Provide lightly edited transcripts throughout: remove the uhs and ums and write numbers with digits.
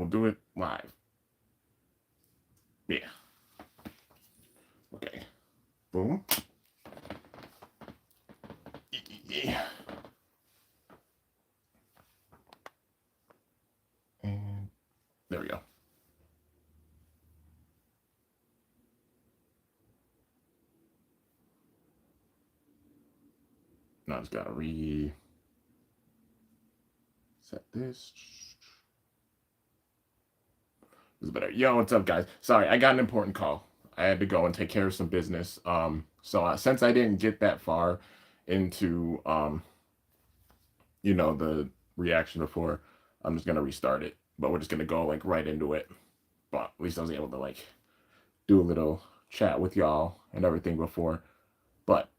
we'll do it live. Yeah. Okay. Boom. Yeah. And there we go. Now I just gotta reset this. This is better. Yo, what's up, guys? Sorry, I got an important call. I had to go and take care of some business. So since I didn't get that far into the reaction before, I'm just gonna restart it. But we're just gonna go like right into it. But at least I was able to like do a little chat with y'all and everything before. But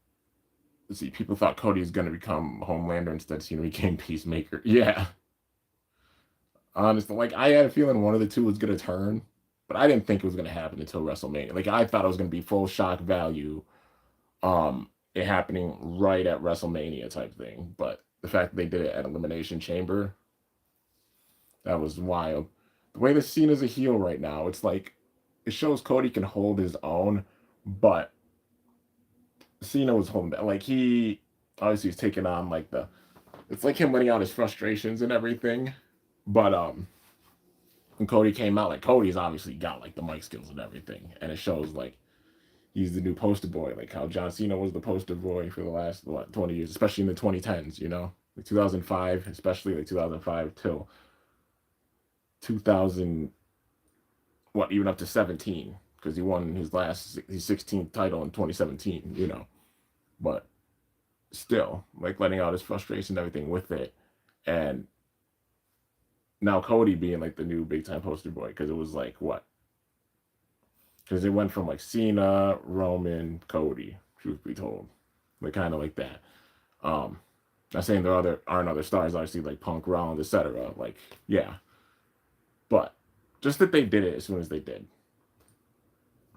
let's see, people thought Cody was gonna become Homelander instead. Cena became Peacemaker. Yeah, honestly, like I had a feeling one of the two was gonna turn, but I didn't think it was gonna happen until WrestleMania. Like I thought it was gonna be full shock value, it happening right at WrestleMania type thing. But the fact that they did it at Elimination Chamber, that was wild. The way the Cena's a heel right now, it's like it shows Cody can hold his own, but Cena was holding that. Like he obviously he's taking on like it's like him letting out his frustrations and everything. But when Cody came out, like Cody's obviously got like the mic skills and everything, and it shows like he's the new poster boy, like how John Cena was the poster boy for the last 20 years, especially in the 2010s. Like 2005, especially like 2005 till 2000, even up to 17, because he won his 16th title in 2017. But still, like letting out his frustration and everything with it, and now Cody being like the new big time poster boy, because it was like what? Because it went from like Cena, Roman, Cody, truth be told, like kind of like that. Not saying there aren't other stars, obviously like Punk, Rollins, etc. Like yeah, but just that they did it as soon as they did,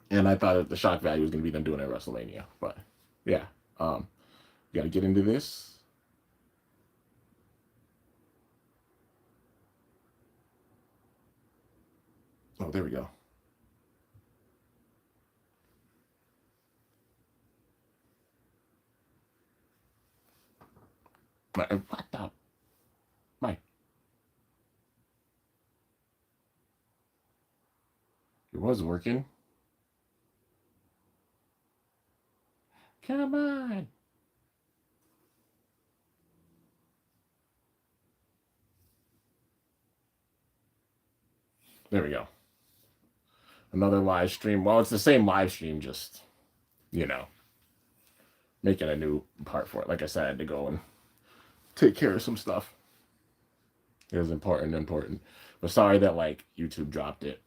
and I thought that the shock value was going to be them doing it at WrestleMania. But yeah, got to get into this. Oh, there we go. What the? Mike. It was working. Come on. There we go. Another live stream. Well, it's the same live stream, just, you know, making a new part for it. Like I said, I had to go and take care of some stuff. It was important. But sorry that, like, YouTube dropped it.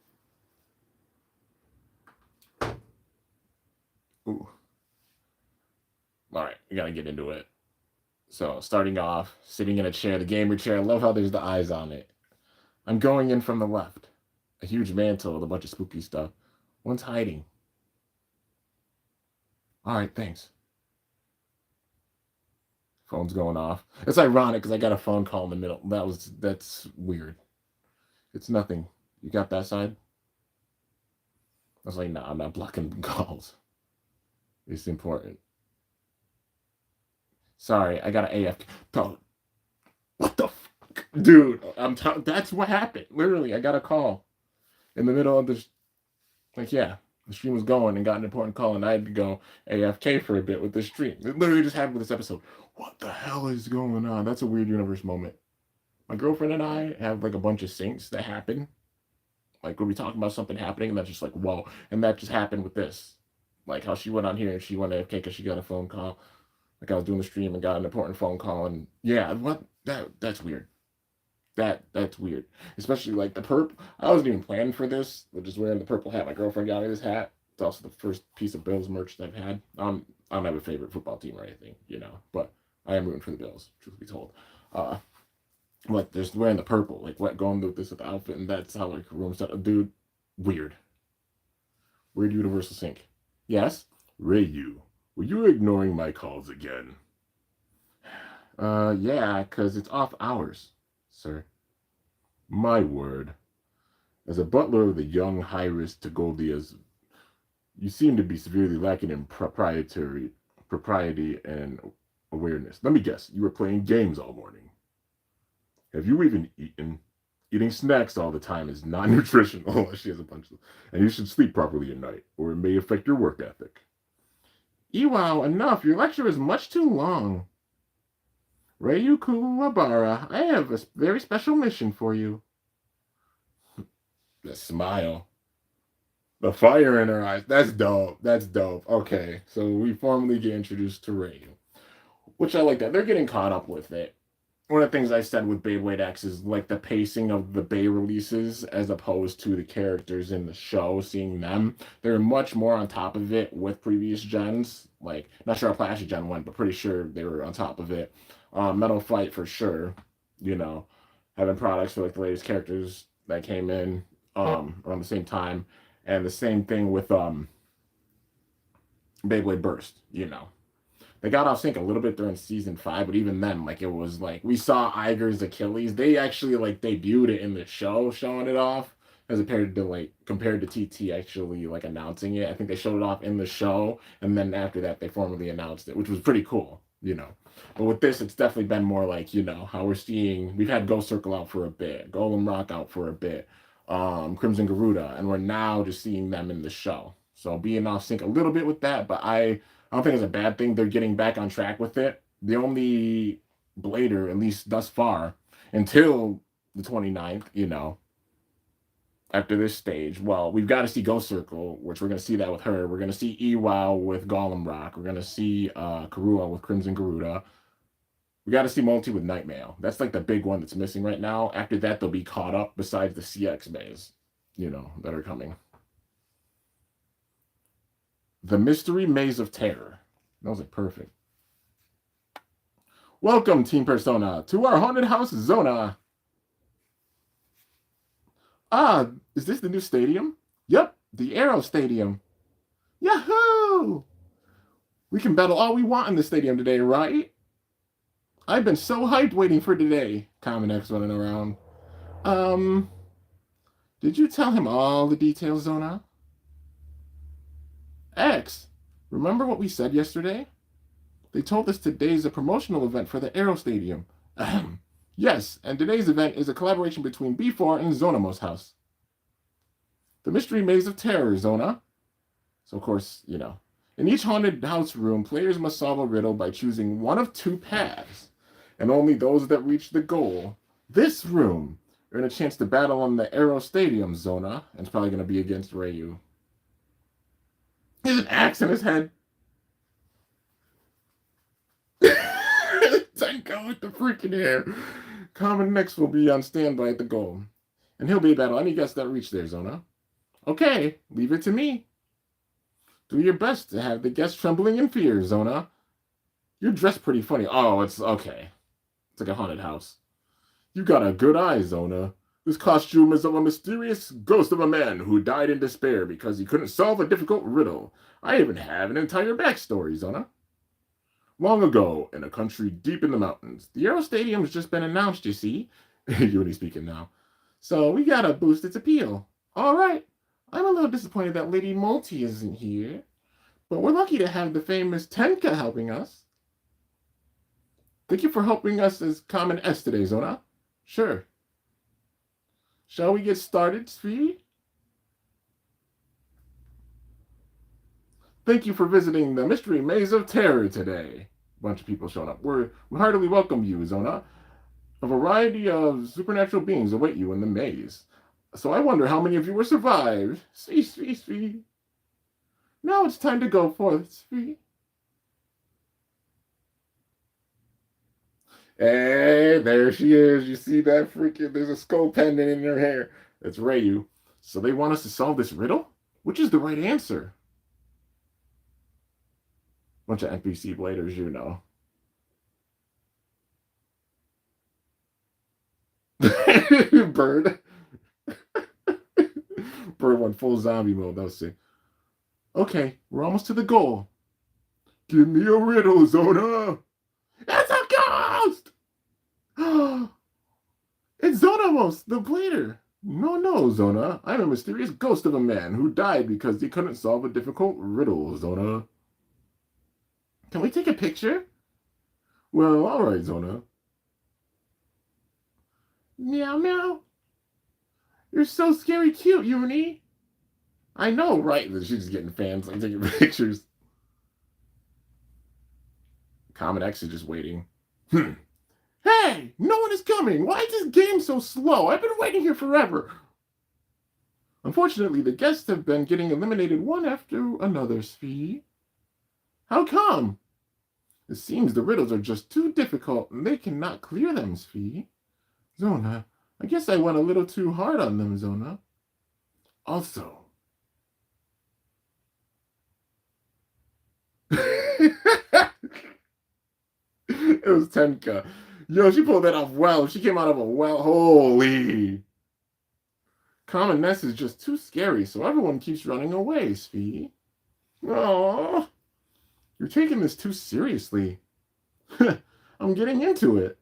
Ooh. All right, we got to get into it. So, starting off, sitting in a chair, the gamer chair. I love how there's the eyes on it. I'm going in from the left. A huge mantle with a bunch of spooky stuff. One's hiding. All right, thanks. Phone's going off. It's ironic because I got a phone call in the middle. That's weird. It's nothing. You got that side? I was like, nah, I'm not blocking calls. It's important. Sorry, I got an AF. What the fuck? Dude, that's what happened. Literally, I got a call in the middle of this. Like, yeah, the stream was going and got an important call, and I had to go AFK for a bit with the stream. It literally just happened with this episode. What the hell is going on? That's a weird universe moment. My girlfriend and I have like a bunch of syncs that happen. Like when we talk about something happening, and that's just like, whoa. And that just happened with this. Like how she went on here and she went AFK because she got a phone call. Like I was doing the stream and got an important phone call, and yeah, that's weird. That's weird. Especially like the perp. I wasn't even planning for this. But just wearing the purple hat. My girlfriend got me this hat. It's also the first piece of Bills merch that I've had. I don't have a favorite football team or anything, but I am rooting for the Bills, truth be told. Like just wearing the purple, like what going with this with the outfit, and that's how like room set. Dude, weird. Weird universal sync. Yes? Rayu, were you ignoring my calls again? Yeah, because it's off hours, sir. My word. As a butler of the young high-risk Tagoldias, you seem to be severely lacking in propriety and awareness. Let me guess, you were playing games all morning. Have you even eaten? Eating snacks all the time is non nutritional. She has a bunch of, and you should sleep properly at night, or it may affect your work ethic. Ewow, enough. Your lecture is much too long. Ryu Kuwabara, I have a very special mission for you. The smile. The fire in her eyes. That's dope. That's dope. Okay, so we formally get introduced to Ryu, which I like that. They're getting caught up with it. One of the things I said with Beyblade X is like the pacing of the Bay releases as opposed to the characters in the show, seeing them. They're much more on top of it with previous gens. Like, not sure how Plastic Gen went, but pretty sure they were on top of it. Metal Fight for sure, you know, having products for like the latest characters that came in around the same time. And the same thing with Beyblade Burst, you know. They got off sync a little bit during season 5, but even then, like, it was like we saw Iger's Achilles. They actually like debuted it in the show, showing it off as compared to TT actually like announcing it. I think they showed it off in the show, and then after that they formally announced it, which was pretty cool, you know. But with this, it's definitely been more like, you know, how we're seeing. We've had Ghost Circle out for a bit, Golem Rock out for a bit, Crimson Garuda, and we're now just seeing them in the show. So being off sync a little bit with that, but I don't think it's a bad thing. They're getting back on track with it. The only blader, at least thus far, until the 29th, you know, after this stage, well, we've got to see Ghost Circle, which we're going to see that with her. We're going to see Ewow with Golem Rock. We're going to see Karua with Crimson Garuda. We got to see Multi with Nightmare. That's like the big one that's missing right now. After that, they'll be caught up besides the CX bays, you know, that are coming. The Mystery Maze of Terror. That was like perfect. Welcome, Team Persona, to our haunted house Zona. Ah, is this the new stadium? Yep, the AYO Stadium. Yahoo! We can battle all we want in the stadium today, right? I've been so hyped waiting for today. Common X running around. Did you tell him all the details, Zona? X, remember what we said yesterday? They told us today's a promotional event for the AYO Stadium. Yes, and today's event is a collaboration between B4 and Zonamo's house. The Mystery Maze of Terror, Zona. So, of course, you know. In each haunted house room, players must solve a riddle by choosing one of two paths, and only those that reach the goal, this room, earn a chance to battle on the AYO Stadium, Zona. And it's probably going to be against Ryu. He has an axe in his head. Tenko with the freaking hair. Common Next will be on standby at the goal. And he'll be battle any guest that reach there, Zona. Okay, leave it to me. Do your best to have the guests trembling in fear, Zona. You're dressed pretty funny. Oh, it's okay. It's like a haunted house. You got a good eye, Zona. This costume is of a mysterious ghost of a man who died in despair because he couldn't solve a difficult riddle. I even have an entire backstory, Zona. Long ago, in a country deep in the mountains, the AYO Stadium's just been announced, you see. Yuri speaking now. So we gotta boost its appeal. All right. I'm a little disappointed that Lady Multi isn't here, but we're lucky to have the famous Tenka helping us. Thank you for helping us as Common S today, Zona. Sure. Shall we get started, sweetie? Thank you for visiting the Mystery Maze of Terror today. A bunch of people showing up. We heartily welcome you, Zona. A variety of supernatural beings await you in the maze. So I wonder how many of you will survive. Sweet. Now it's time to go forth, sweet. Hey, there she is. You see that freaking, there's a skull pendant in her hair. That's Ryu. So they want us to solve this riddle? Which is the right answer? Bunch of NPC bladers, you know. Bird. Bird went full zombie mode. That was sick. Okay, we're almost to the goal. Give me a riddle, Zona. It's a ghost! It's Zonamos, the blader. No, no, Zona. I'm a mysterious ghost of a man who died because he couldn't solve a difficult riddle, Zona. Can we take a picture? Well, all right, Zona. Meow, meow. You're so scary cute, Uni. I know, right? She's just getting fans, like taking pictures. Common X is just waiting. Hey, no one is coming. Why is this game so slow? I've been waiting here forever. Unfortunately, the guests have been getting eliminated one after another, Svi. How come? It seems the riddles are just too difficult and they cannot clear them, Svi. Zona, I guess I went a little too hard on them, Zona. Also, it was Tenka. Yo, she pulled that off well. She came out of a well. Holy. Common Ness is just too scary, so everyone keeps running away, Svi. Oh, you're taking this too seriously. I'm getting into it.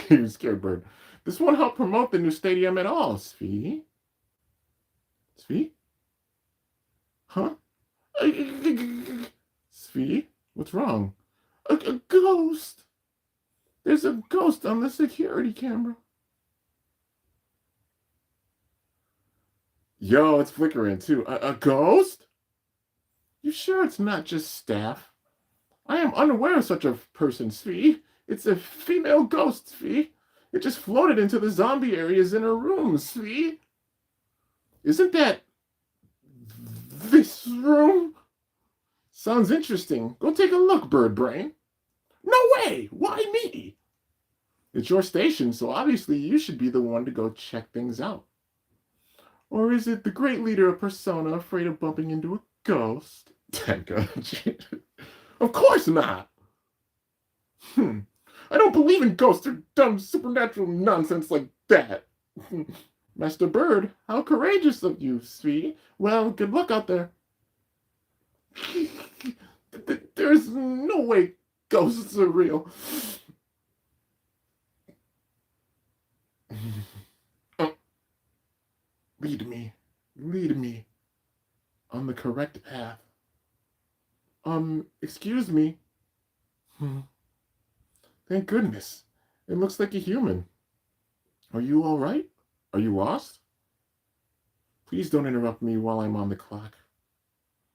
You scared bird. This won't help promote the new stadium at all, Svi. Svi? Huh? Svi? What's wrong? A ghost! There's a ghost on the security camera. Yo, it's flickering too. A ghost? You sure it's not just staff? I am unaware of such a person, Svi. It's a female ghost, Svi. It just floated into the zombie areas in her room, Svi. Isn't that this room? Sounds interesting. Go take a look, Bird Brain. No way! Why me? It's your station, so obviously you should be the one to go check things out. Or is it the great leader of Persona afraid of bumping into a ghost? Of course not! I don't believe in ghosts or dumb supernatural nonsense like that. Master Bird, how courageous of you, Svi. Well, good luck out there. There's no way ghosts are real. Lead me on the correct path. Excuse me. Thank goodness. It looks like a human. Are you all right? Are you lost? Please don't interrupt me while I'm on the clock.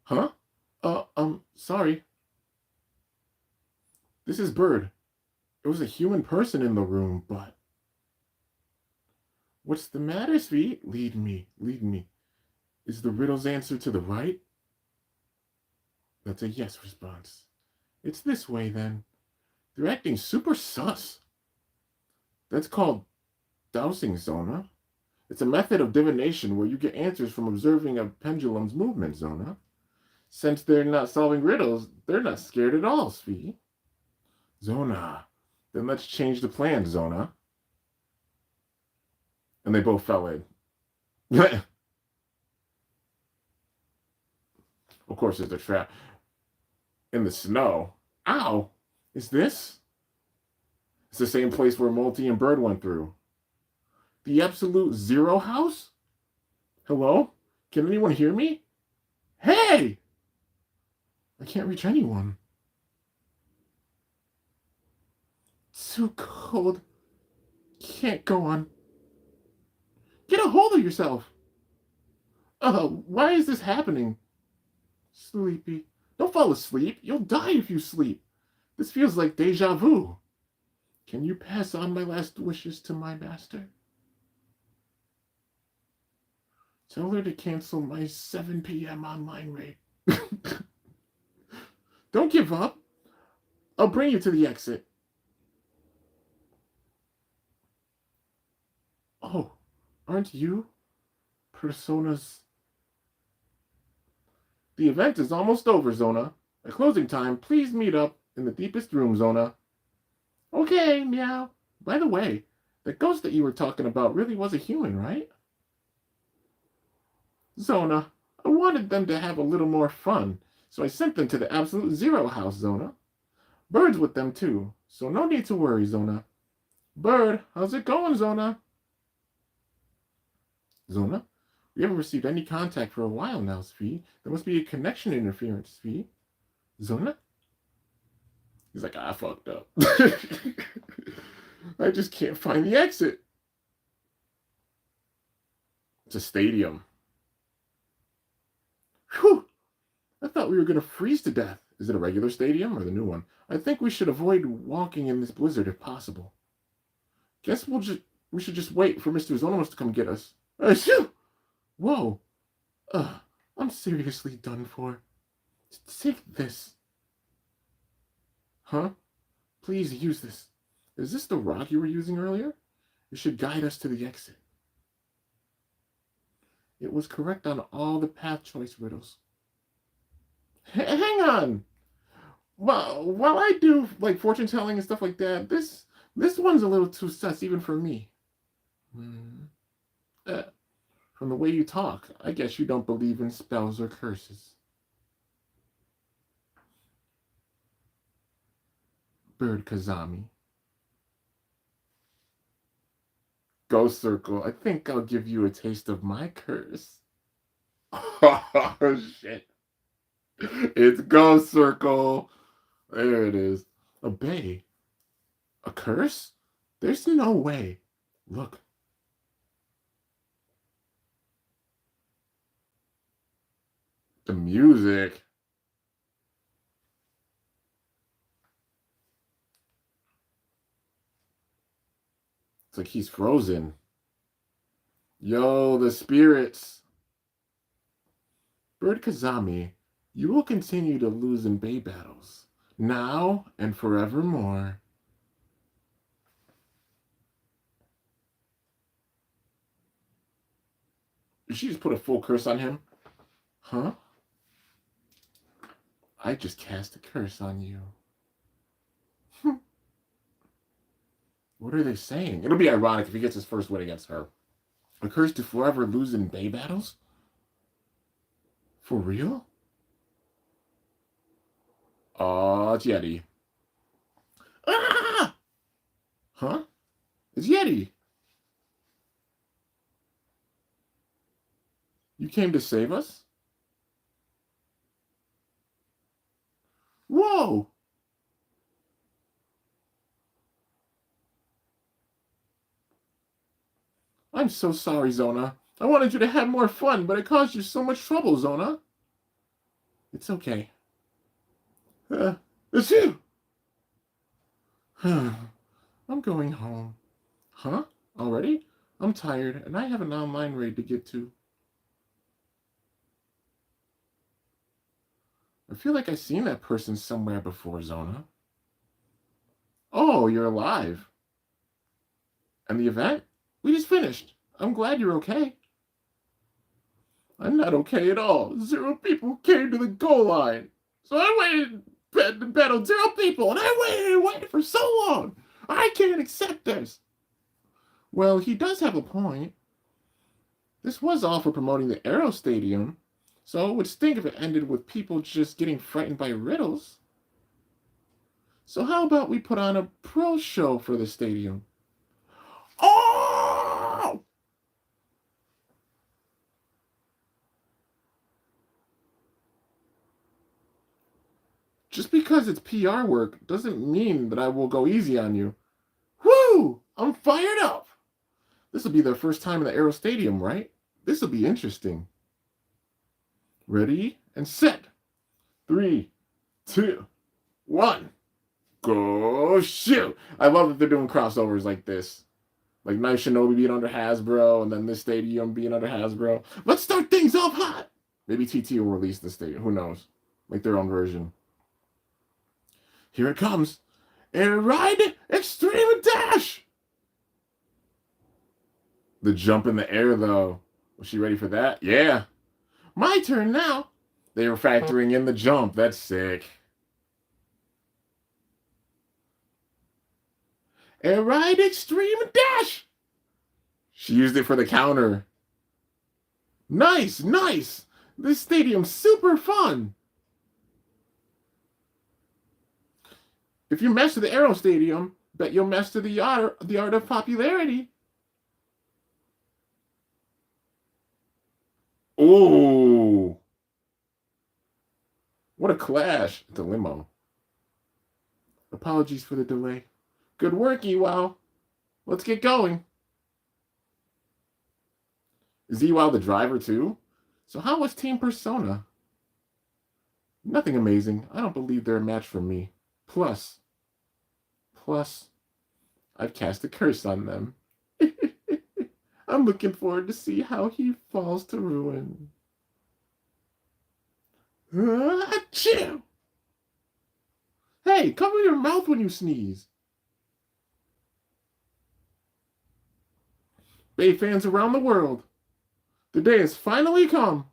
Huh? Sorry. This is Bird. There was a human person in the room, but... What's the matter, Svi? Lead me. Is the riddle's answer to the right? That's a yes response. It's this way, then. They're acting super sus. That's called dowsing, Zona. It's a method of divination where you get answers from observing a pendulum's movement, Zona. Since they're not solving riddles, they're not scared at all, Svi. Zona. Then let's change the plan, Zona. And they both fell in. Of course, there's a trap. In the snow. Ow! Is this? It's the same place where Multi and Bird went through. The Absolute Zero house? Hello? Can anyone hear me? Hey! I can't reach anyone. Too cold. Can't go on. Get a hold of yourself. Why is this happening? Sleepy. Don't fall asleep. You'll die if you sleep. This feels like deja vu. Can you pass on my last wishes to my master? Tell her to cancel my 7 p.m. online rate. Don't give up. I'll bring you to the exit. Oh, aren't you Persona's... The event is almost over, Zona. At closing time, please meet up in the deepest room, Zona. Okay, meow. By the way, the ghost that you were talking about really was a human, right? Zona, I wanted them to have a little more fun, so I sent them to the Absolute Zero house, Zona. Bird's with them too, so no need to worry, Zona. Bird, how's it going, Zona? Zona? We haven't received any contact for a while now, Svi. There must be a connection interference, Svi. Zona? He's like, I fucked up. I just can't find the exit. It's a stadium. Whew! I thought we were going to freeze to death. Is it a regular stadium or the new one? I think we should avoid walking in this blizzard if possible. Guess we should just wait for Mr. Zonomos to come get us. Whoa. I'm seriously done for. Take this. Huh? Please use this. Is this the rock you were using earlier? It should guide us to the exit. It was correct on all the path choice riddles. Hang on. Well, while I do like fortune telling and stuff like that, this one's a little too sus even for me. From the way you talk, I guess you don't believe in spells or curses. Bird Kazami. Ghost Circle, I think I'll give you a taste of my curse. Oh, shit. It's Ghost Circle. There it is. A bay. A curse? There's no way. Look. The music. It's like he's frozen. Yo, the spirits. Bird Kazami, you will continue to lose in bay battles, now and forevermore. Did she just put a full curse on him? Huh? I just cast a curse on you. What are they saying? It'll be ironic if he gets his first win against her. A curse to forever lose in bay battles? For real? Aw, it's Yeti. Ah! Huh? It's Yeti. You came to save us? Whoa! I'm so sorry, Zona. I wanted you to have more fun, but it caused you so much trouble, Zona. It's okay. It's you! I'm going home. Huh? Already? I'm tired, and I have an online raid to get to. I feel like I've seen that person somewhere before, Zona. Oh, you're alive. And the event? We just finished. I'm glad you're okay. I'm not okay at all. 0 people came to the goal line. So I waited and battled 0 people, and I waited for so long. I can't accept this. Well, he does have a point. This was all for promoting the Aero Stadium, so it would stink if it ended with people just getting frightened by riddles. So how about we put on a pro show for the stadium? Oh! Just because it's PR work doesn't mean that I will go easy on you. Woo! I'm fired up! This will be their first time in the Aero Stadium, right? This will be interesting. Ready and set. 3, 2, 1. Go shoot! I love that they're doing crossovers like this. Like Night Shinobi being under Hasbro, and then this stadium being under Hasbro. Let's start things off hot! Maybe TT will release the stadium. Who knows? Like their own version. Here it comes. And ride extreme dash! The jump in the air, though. Was she ready for that? Yeah. My turn now. They were factoring in the jump. That's sick. And ride extreme dash! She used it for the counter. Nice, nice. This stadium's super fun. If you mess with the Aero Stadium, Bet you'll master the art of popularity. Oh, what a clash. The limo. Apologies for the delay. Good work, EWOW. Let's get going. Is EWOW the driver too? So how was Team Persona? Nothing amazing. I don't believe they're a match for me. Plus, I've cast a curse on them. I'm looking forward to see how he falls to ruin. Achoo! Hey, cover your mouth when you sneeze. Bay fans around the world, the day has finally come.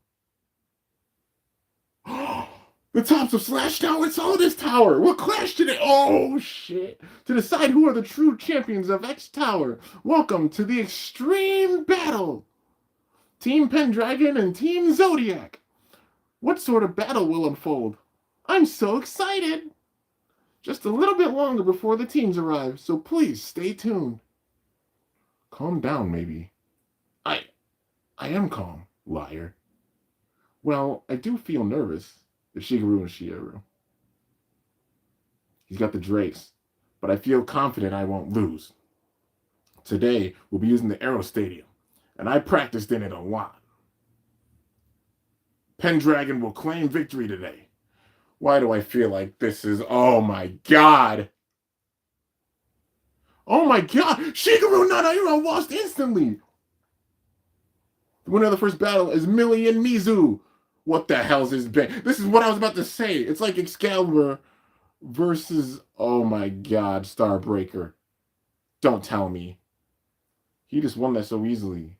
The tops of Slash Tower and Solidus Tower will clash today. Oh, shit. To decide who are the true champions of X Tower, welcome to the extreme battle. Team Pendragon and Team Zodiac. What sort of battle will unfold? I'm so excited. Just a little bit longer before the teams arrive, so please stay tuned. Calm down, maybe. I am calm, liar. Well, I do feel nervous. The Shigeru and Shieru. He's got the Drakes, but I feel confident I won't lose. Today, we'll be using the Aero Stadium, and I practiced in it a lot. Pendragon will claim victory today. Why do I feel like this is... Oh my god! Oh my god! Shigeru Nanahiro lost instantly! The winner of the first battle is Millie and Mizu. What the hell's his been? This is what I was about to say. It's like Excalibur versus, oh my god, Starbreaker. Don't tell me. He just won that so easily.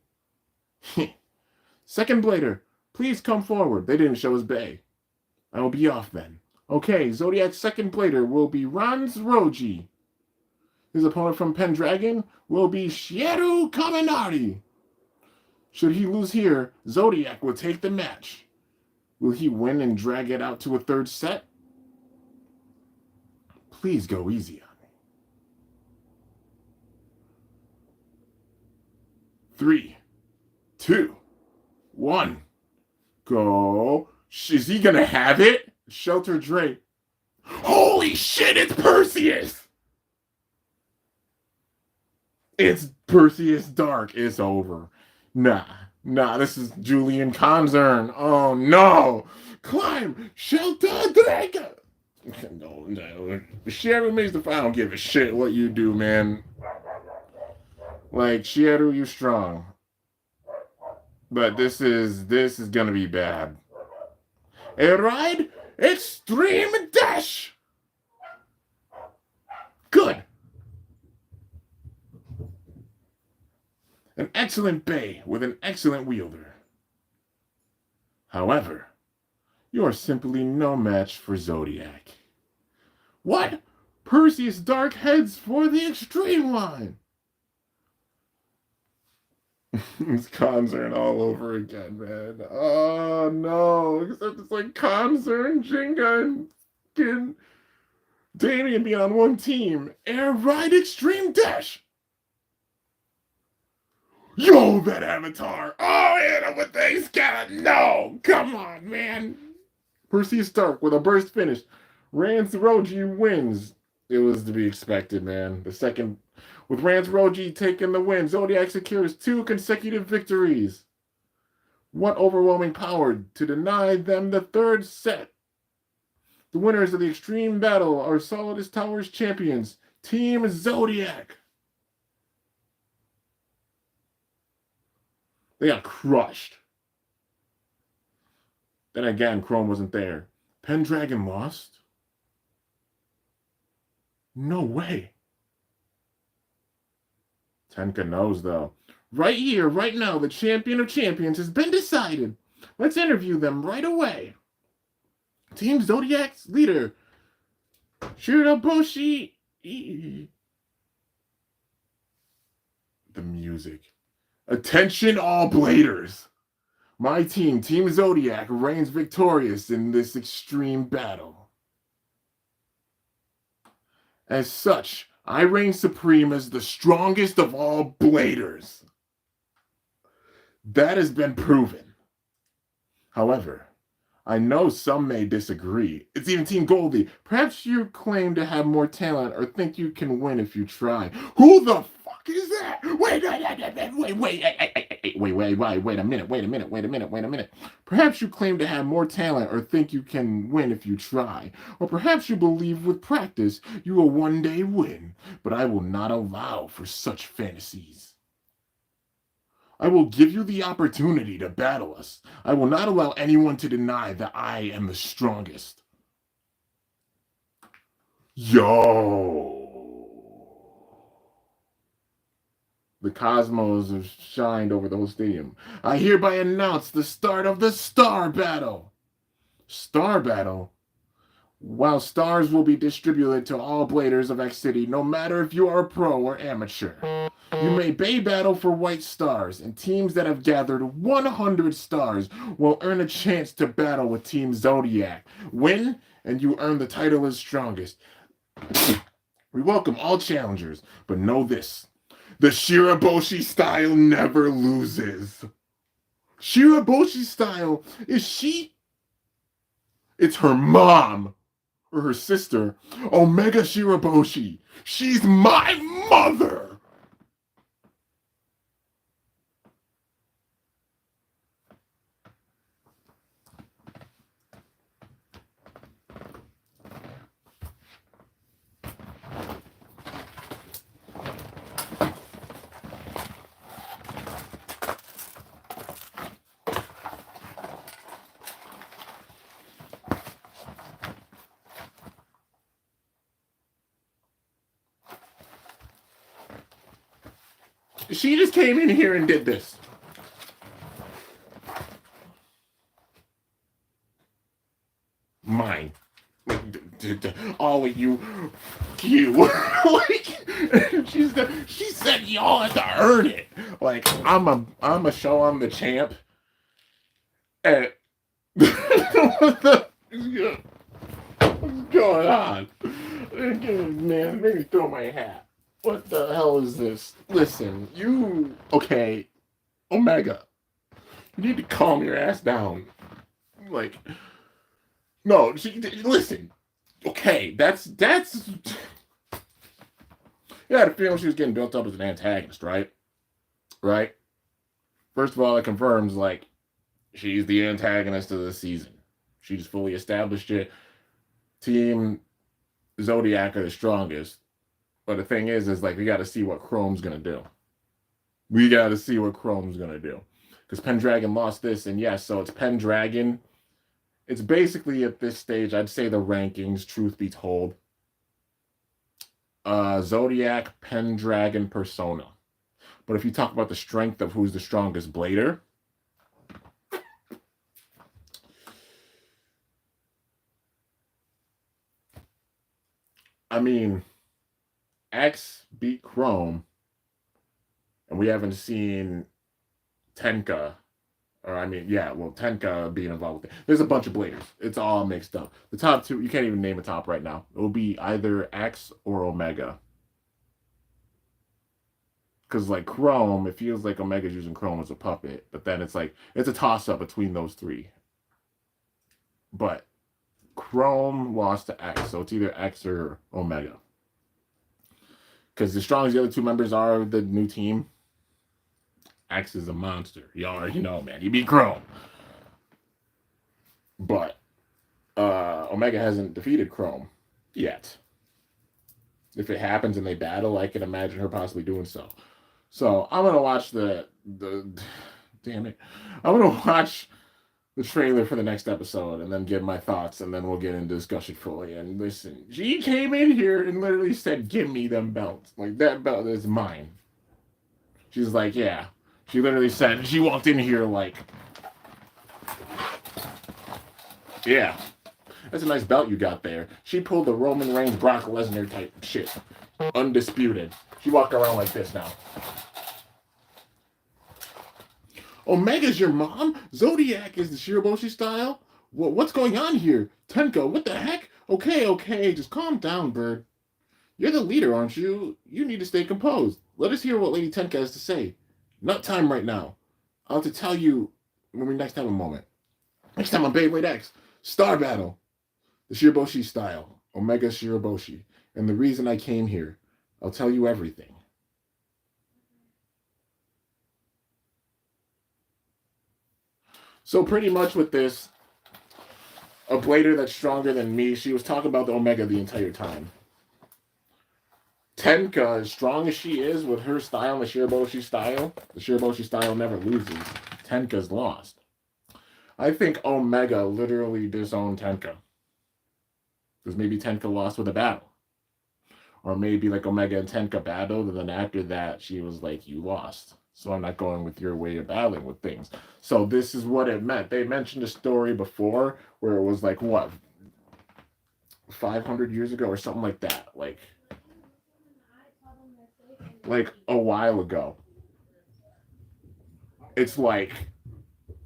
Second Blader, please come forward. They didn't show his bay. I will be off then. Okay, Zodiac's second Blader will be Ranz Roji. His opponent from Pendragon will be Shieru Kaminari. Should he lose here, Zodiac will take the match. Will he win and drag it out to a third set? Please go easy on me. 3, 2, 1. Go. Is he gonna have it? Shelter Drake. Holy shit, it's Perseus! It's Perseus Dark. It's over. Nah, this is Julian Concern. Oh no! Climb! Shelter Dragon! No. Shieru makes the I don't give a shit what you do, man. Like, Shieru, you strong. But this is gonna be bad. A ride extreme dash! Good! An excellent bay with an excellent wielder. However, you are simply no match for Zodiac. What? Perseus Dark heads for the extreme line. It's Concern all over again, man. Oh no, except it's like Concern, Jinga, and Damien being on one team. Air Ride Extreme Dash! Yo, that avatar! Oh, hit him with the skeleton! No! Come on, man! Perseus Stark with a burst finish. Ranz Roji wins. It was to be expected, man. The second, with Ranz Roji taking the win, Zodiac secures 2 consecutive victories. What overwhelming power to deny them the third set. The winners of the extreme battle are Solidus Towers champions, Team Zodiac. They got crushed. Then again, Chrome wasn't there. Pendragon lost? No way. Tenka knows, though. Right here, right now, the champion of champions has been decided. Let's interview them right away. Team Zodiac's leader, Shiraboshi. The music. Attention, all Bladers. My team, Team Zodiac, reigns victorious in this extreme battle. As such, I reign supreme as the strongest of all bladers. That has been proven. However, I know some may disagree. It's even Team Goldie. Perhaps you claim to have more talent or think you can win if you try. Who the fuck is that? Wait a minute. Perhaps you claim to have more talent or think you can win if you try. Or perhaps you believe with practice you will one day win. But I will not allow for such fantasies. I will give you the opportunity to battle us. I will not allow anyone to deny that I am the strongest. Yo! The cosmos have shined over the whole stadium. I hereby announce the start of the Star Battle. Star Battle? While stars will be distributed to all bladers of X City, no matter if you are a pro or amateur. You may Bay battle for white stars, and teams that have gathered 100 stars will earn a chance to battle with Team Zodiac. Win, and you earn the title as strongest. We welcome all challengers, but know this. The Shiraboshi style never loses. Shiraboshi style, is she? It's her mom. Or her sister, Omega Shiraboshi. She's my mother! She just came in here and did this. Mine. All of you. Like, she said y'all had to earn it. Like, I'm a show I'm the champ. And what's going on? Man, maybe throw my hat. What the hell is this? Listen, okay, Omega, you need to calm your ass down. Like, no, listen, okay, that's, yeah, I had a feeling she was getting built up as an antagonist, right? Right? First of all, it confirms, like, she's the antagonist of the season. She just fully established it. Team Zodiac are the strongest. But the thing is like, we got to see what Chrome's going to do. Because Pendragon lost this, and yes, so it's Pendragon. It's basically, at this stage, I'd say the rankings, truth be told. Zodiac, Pendragon, Persona. But if you talk about the strength of who's the strongest blader, I mean, X beat Chrome, and we haven't seen Tenka, Tenka being involved with it. There's a bunch of bladers. It's all mixed up. The top two, you can't even name a top right now. It will be either X or Omega. Because, like, Chrome, it feels like Omega's using Chrome as a puppet, but then it's like, it's a toss-up between those three. But Chrome lost to X, so it's either X or Omega. Because as strong as the other two members are of the new team, X is a monster. You already know, man. He beat Chrome. But Omega hasn't defeated Chrome yet. If it happens and they battle, I can imagine her possibly doing so. So I'm gonna watch damn it. I'm gonna watch the trailer for the next episode and then give my thoughts, and then we'll get into discussion fully. And listen, she came in here and literally said, give me them belts. Like, that belt is mine. She's like, yeah. She literally said, she walked in here like, yeah, that's a nice belt you got there. She pulled the Roman Reigns, Brock Lesnar type shit. Undisputed. She walked around like this now. Omega's your mom? Zodiac is the Shiraboshi style? What's going on here? Tenko, what the heck? Okay, just calm down, bird. You're the leader, aren't you? You need to stay composed. Let us hear what Lady Tenka has to say. Not time right now. I'll have to tell you when we next have a moment. Next time on Beyblade X, Star Battle, the Shiraboshi style, Omega Shiraboshi. And the reason I came here, I'll tell you everything. So pretty much with this, a blader that's stronger than me, she was talking about the Omega the entire time. Tenka, as strong as she is with her style, the Shiraboshi style never loses. Tenka's lost. I think Omega literally disowned Tenka. Because maybe Tenka lost with a battle. Or maybe like Omega and Tenka battled, and then after that, she was like, you lost. So I'm not going with your way of battling with things. So this is what it meant. They mentioned a story before where it was like, what, 500 years ago or something like that. Like a while ago. It's like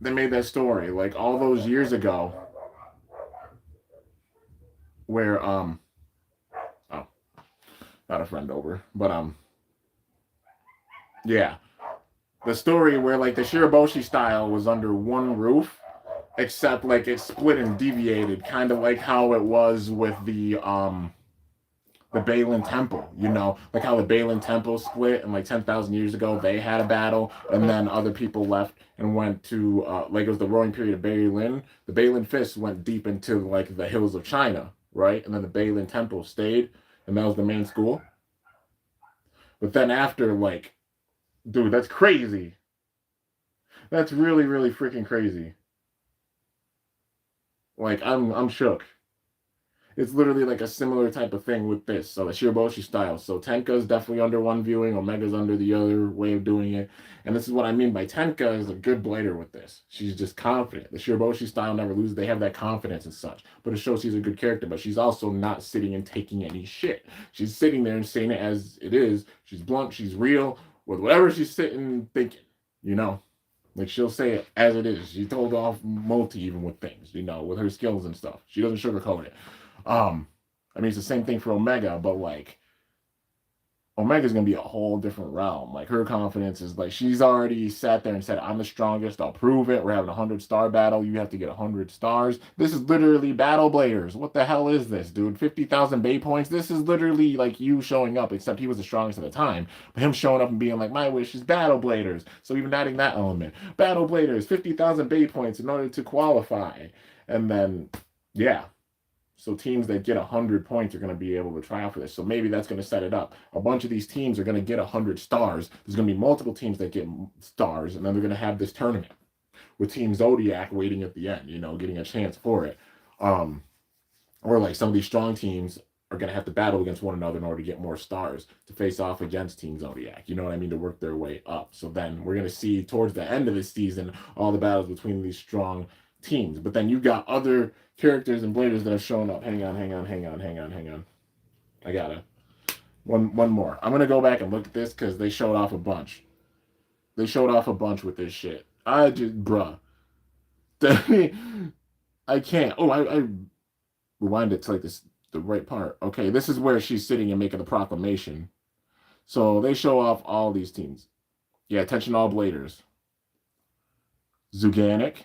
they made that story like all those years ago where oh, not a friend over, but yeah, the story where like the Shiraboshi style was under one roof, except like it split and deviated, kind of like how it was with the Balin Temple, like how the Balin Temple split and like 10,000 years ago they had a battle and then other people left and went to, like it was the roaring period of Balin. The Balin Fists went deep into like the hills of China, right? And then the Balin Temple stayed and that was the main school. But then after, like, dude, that's crazy. That's really, really freaking crazy. Like, I'm shook. It's literally like a similar type of thing with this. So the Shiraboshi style. So Tenka's definitely under one viewing, Omega's under the other way of doing it. And this is what I mean by Tenka is a good blader with this. She's just confident. The Shiraboshi style never loses. They have that confidence and such. But it shows she's a good character. But she's also not sitting and taking any shit. She's sitting there and saying it as it is. She's blunt. She's real. With whatever she's sitting thinking. Like she'll say it as it is. She told off multi even with things, with her skills and stuff. She doesn't sugarcoat it. I mean, it's the same thing for Omega, but like Omega's gonna be a whole different realm. Like her confidence is like she's already sat there and said, "I'm the strongest. I'll prove it. We're having a 100-star battle. You have to get 100 stars. This is literally Battle Bladers. What the hell is this, dude? 50,000 Bay points. This is literally like you showing up. Except he was the strongest at the time, but him showing up and being like, my wish is Battle Bladers. So even adding that element, Battle Bladers, 50,000 Bay points in order to qualify, and then yeah. So teams that get 100 points are going to be able to try out for this. So maybe that's going to set it up. A bunch of these teams are going to get 100 stars. There's going to be multiple teams that get stars, and then they're going to have this tournament with Team Zodiac waiting at the end, getting a chance for it. Or like some of these strong teams are going to have to battle against one another in order to get more stars to face off against Team Zodiac. You know what I mean? To work their way up. So then we're going to see towards the end of this season all the battles between these strong teams. But then you got other characters and bladers that have shown up. Hang on. I gotta one more. I'm gonna go back and look at this because they showed off a bunch. They showed off a bunch with this shit. I just bruh. I can't. Oh, I rewind it to like this the right part. Okay, this is where she's sitting and making the proclamation. So they show off all these teams. Yeah, attention all bladers. Zuganic.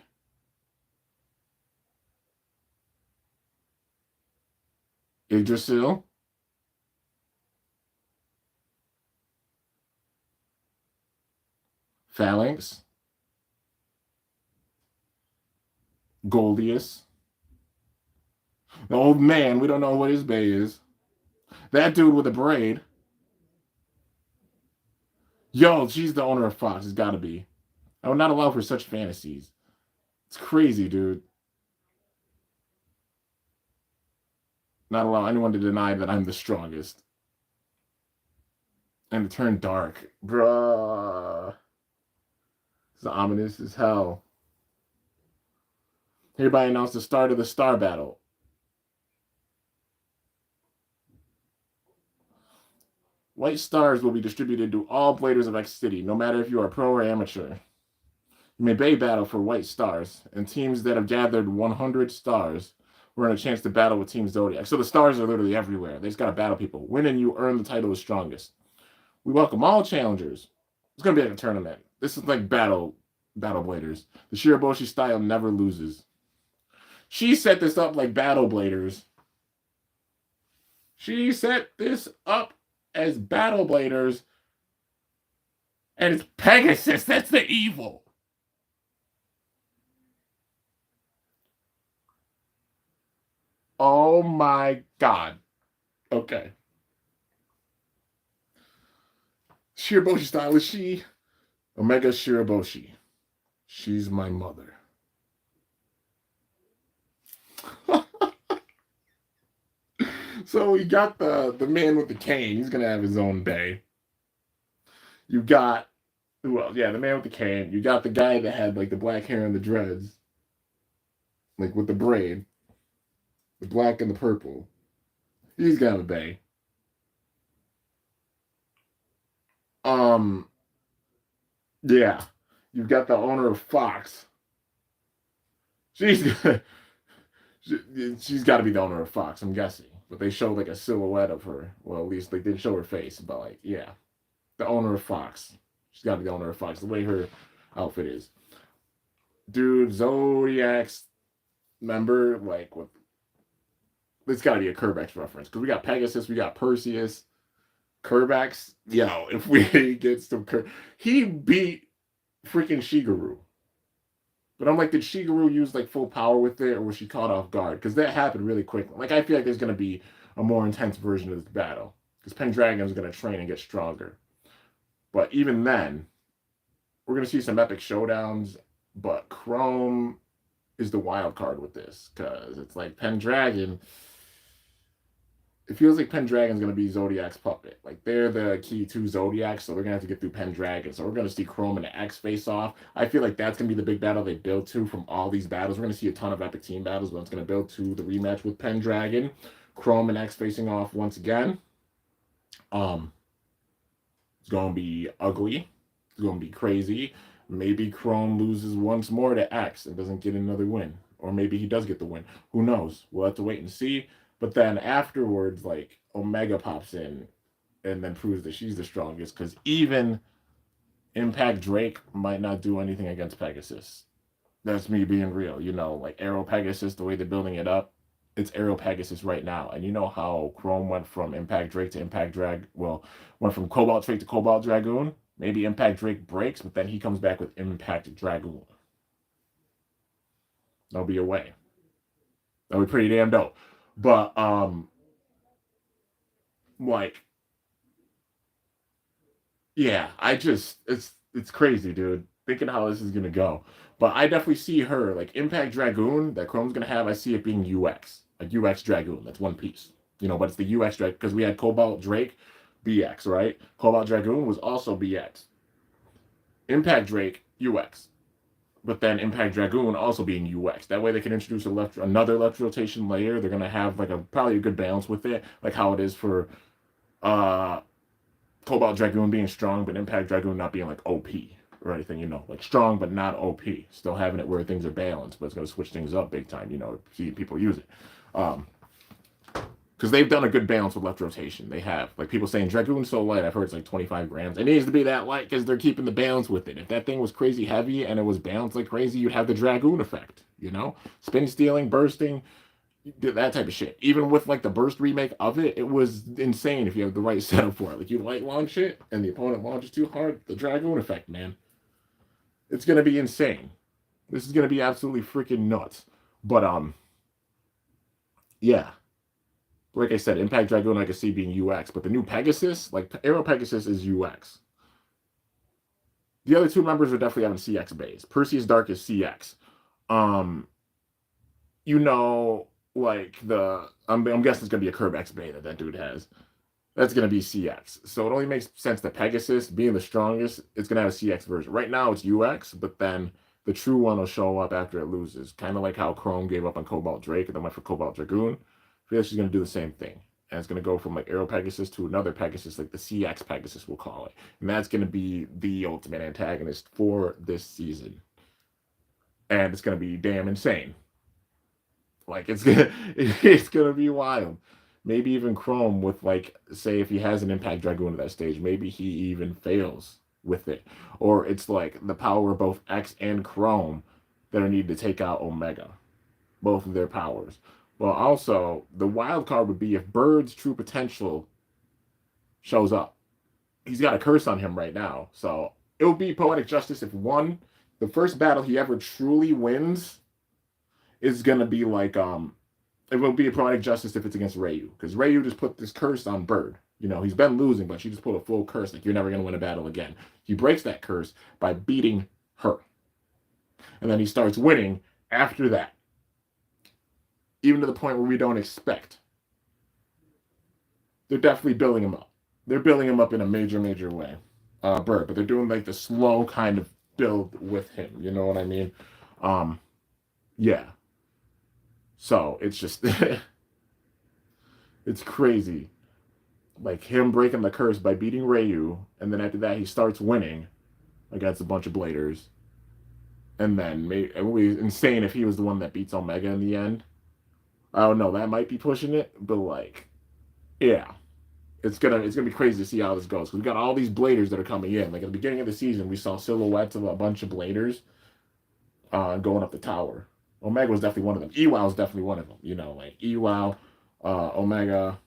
Yggdrasil, Phalanx, Goldius, the old man, we don't know what his bay is. That dude with a braid. Yo, she's the owner of Fox. It's gotta be. I would not allow for such fantasies. It's crazy, dude. Not allow anyone to deny that I'm the strongest. And to turn dark. Bruh. It's ominous as hell. Hereby announce the start of the star battle. White stars will be distributed to all bladers of X City, no matter if you are pro or amateur. You may bay battle for white stars, and teams that have gathered 100 stars We're on a chance to battle with Team Zodiac. So the stars are literally everywhere. They just got to battle people. Win and you earn the title of strongest. We welcome all challengers. It's going to be like a tournament. This is like battle bladers. The Shiraboshi style never loses. She set this up like battle bladers. She set this up as battle bladers. And it's Pegasus. That's the evil. Oh my god. Okay. Shiraboshi style is she. Omega Shiraboshi. She's my mother. So we got the man with the cane. He's gonna have his own day. You got well, yeah, the man with the cane. You got the guy that had like the black hair and the dreads, like with the braid, the black and the purple. He's got a bay. Um, yeah, you've got the owner of Fox. She's she's got to be the owner of Fox, I'm guessing. But they show like a silhouette of her. Well, at least they didn't show her face, but like, yeah, the owner of Fox. She's got to be the owner of Fox. The way her outfit is, dude. Zodiac's member, like with, it's got to be a Kerbex reference because we got Pegasus, we got Perseus, Kerbex. Yo, if we get some he beat freaking Shigeru. But I'm like, did Shigeru use like full power with it, or was she caught off guard? Because that happened really quickly. Like, I feel like there's gonna be a more intense version of this battle because Pendragon's gonna train and get stronger. But even then, we're gonna see some epic showdowns. But Chrome is the wild card with this because it's like Pendragon. It feels like Pendragon's gonna be Zodiac's puppet. Like they're the key to Zodiac, so they're gonna have to get through Pendragon. So we're gonna see Chrome and X face off. I feel like that's gonna be the big battle they build to from all these battles. We're gonna see a ton of epic team battles, but it's gonna build to the rematch with Pendragon, Chrome and X facing off once again. It's gonna be ugly. It's gonna be crazy. Maybe Chrome loses once more to X and doesn't get another win, or maybe he does get the win. Who knows? We'll have to wait and see. But then afterwards, like Omega pops in and then proves that she's the strongest because even Impact Drake might not do anything against Pegasus. That's me being real. You know, like Arrow Pegasus, the way they're building it up, it's Arrow Pegasus right now. And you know how Chrome went from Impact Drake to Impact Drag, well, went from Cobalt Drake to Cobalt Dragoon. Maybe Impact Drake breaks, but then he comes back with Impact Dragoon. That'll be a way. That'll be pretty damn dope. But like, yeah, I just it's crazy, dude. Thinking how this is gonna go. But I definitely see her like Impact Dragoon that Chrome's gonna have. I see it being UX, like UX Dragoon. That's one piece, you know. But it's the UX Drake because we had Cobalt Drake, BX, right? Cobalt Dragoon was also BX. Impact Drake UX, but then Impact Dragoon also being UX. That way they can introduce another left rotation layer. They're gonna have like probably a good balance with it, like how it is for uh Cobalt Dragoon being strong, but Impact Dragoon not being like OP or anything, you know, like strong but not OP. Still having it where things are balanced, but it's gonna switch things up big time, you know, see people use it. Because they've done a good balance with left rotation. They have. Like people saying Dragoon's so light, I've heard it's like 25 grams. It needs to be that light because they're keeping the balance with it. If that thing was crazy heavy and it was balanced like crazy, you'd have the Dragoon effect, you know? Spin stealing, bursting, that type of shit. Even with like the burst remake of it, it was insane if you have the right setup for it. Like you light launch it and the opponent launches too hard, the Dragoon effect, man. It's gonna be insane. This is gonna be absolutely freaking nuts. But yeah. Like I said, Impact Dragoon I could see being UX, but the new Pegasus, like Arrow Pegasus is UX. The other two members are definitely having CX base. Perseus Dark is CX. Um, you know, like I'm guessing it's gonna be a Curb X beta that dude has. That's gonna be CX. So it only makes sense that Pegasus, being the strongest, it's gonna have a CX version. Right now it's UX, but then the true one will show up after it loses. Kind of like how Chrome gave up on Cobalt Drake and then went for Cobalt Dragoon. I feel like she's gonna do the same thing. And it's gonna go from like Arrow Pegasus to another Pegasus, like the CX Pegasus, we'll call it. And that's gonna be the ultimate antagonist for this season. And it's gonna be damn insane. Like it's gonna be wild. Maybe even Chrome with like say if he has an Impact Dragoon at that stage, maybe he even fails with it, or it's like the power of both X and Chrome that are needed to take out Omega, both of their powers. Well, also the wild card would be if Bird's true potential shows up. He's got a curse on him right now, so it would be poetic justice if one, the first battle he ever truly wins is gonna be like it will be a poetic justice if it's against Ryu, because Ryu just put this curse on Bird. You know, he's been losing, but she just put a full curse, like you're never gonna win a battle again. He breaks that curse by beating her. And then he starts winning after that. Even to the point where we don't expect. They're definitely building him up. They're building him up in a major, major way. Bird, but they're doing like the slow kind of build with him. You know what I mean? Um, yeah. So it's just it's crazy. Like him breaking the curse by beating Ryu, and then after that he starts winning against a bunch of bladers. And then maybe it would be insane if he was the one that beats Omega in the end. I don't know, that might be pushing it, but like, yeah. It's gonna be crazy to see how this goes. We got all these bladers that are coming in. Like at the beginning of the season, we saw silhouettes of a bunch of bladers going up the tower. Omega was definitely one of them. EWOW is definitely one of them. You know, like EWOW, Omega,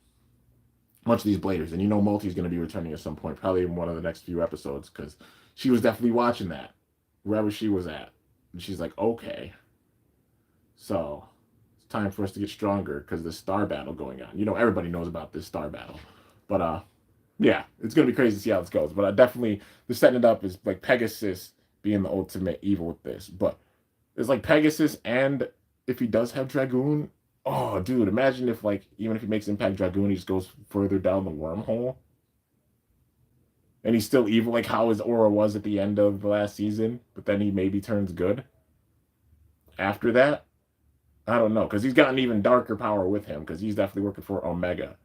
a bunch of these bladers. And you know Multi's going to be returning at some point, probably in one of the next few episodes, because she was definitely watching that, wherever she was at. And she's like, okay. So, it's time for us to get stronger, because the star battle going on. You know, everybody knows about this star battle. But, yeah, it's going to be crazy to see how this goes. But I definitely, the setting it up is like Pegasus being the ultimate evil with this. But it's like Pegasus, and if he does have Dragoon, oh, dude, imagine if, like, even if he makes Impact Dragoon, he just goes further down the wormhole. And he's still evil, like how his aura was at the end of the last season, but then he maybe turns good after that. I don't know, because he's got an even darker power with him, because he's definitely working for Omega.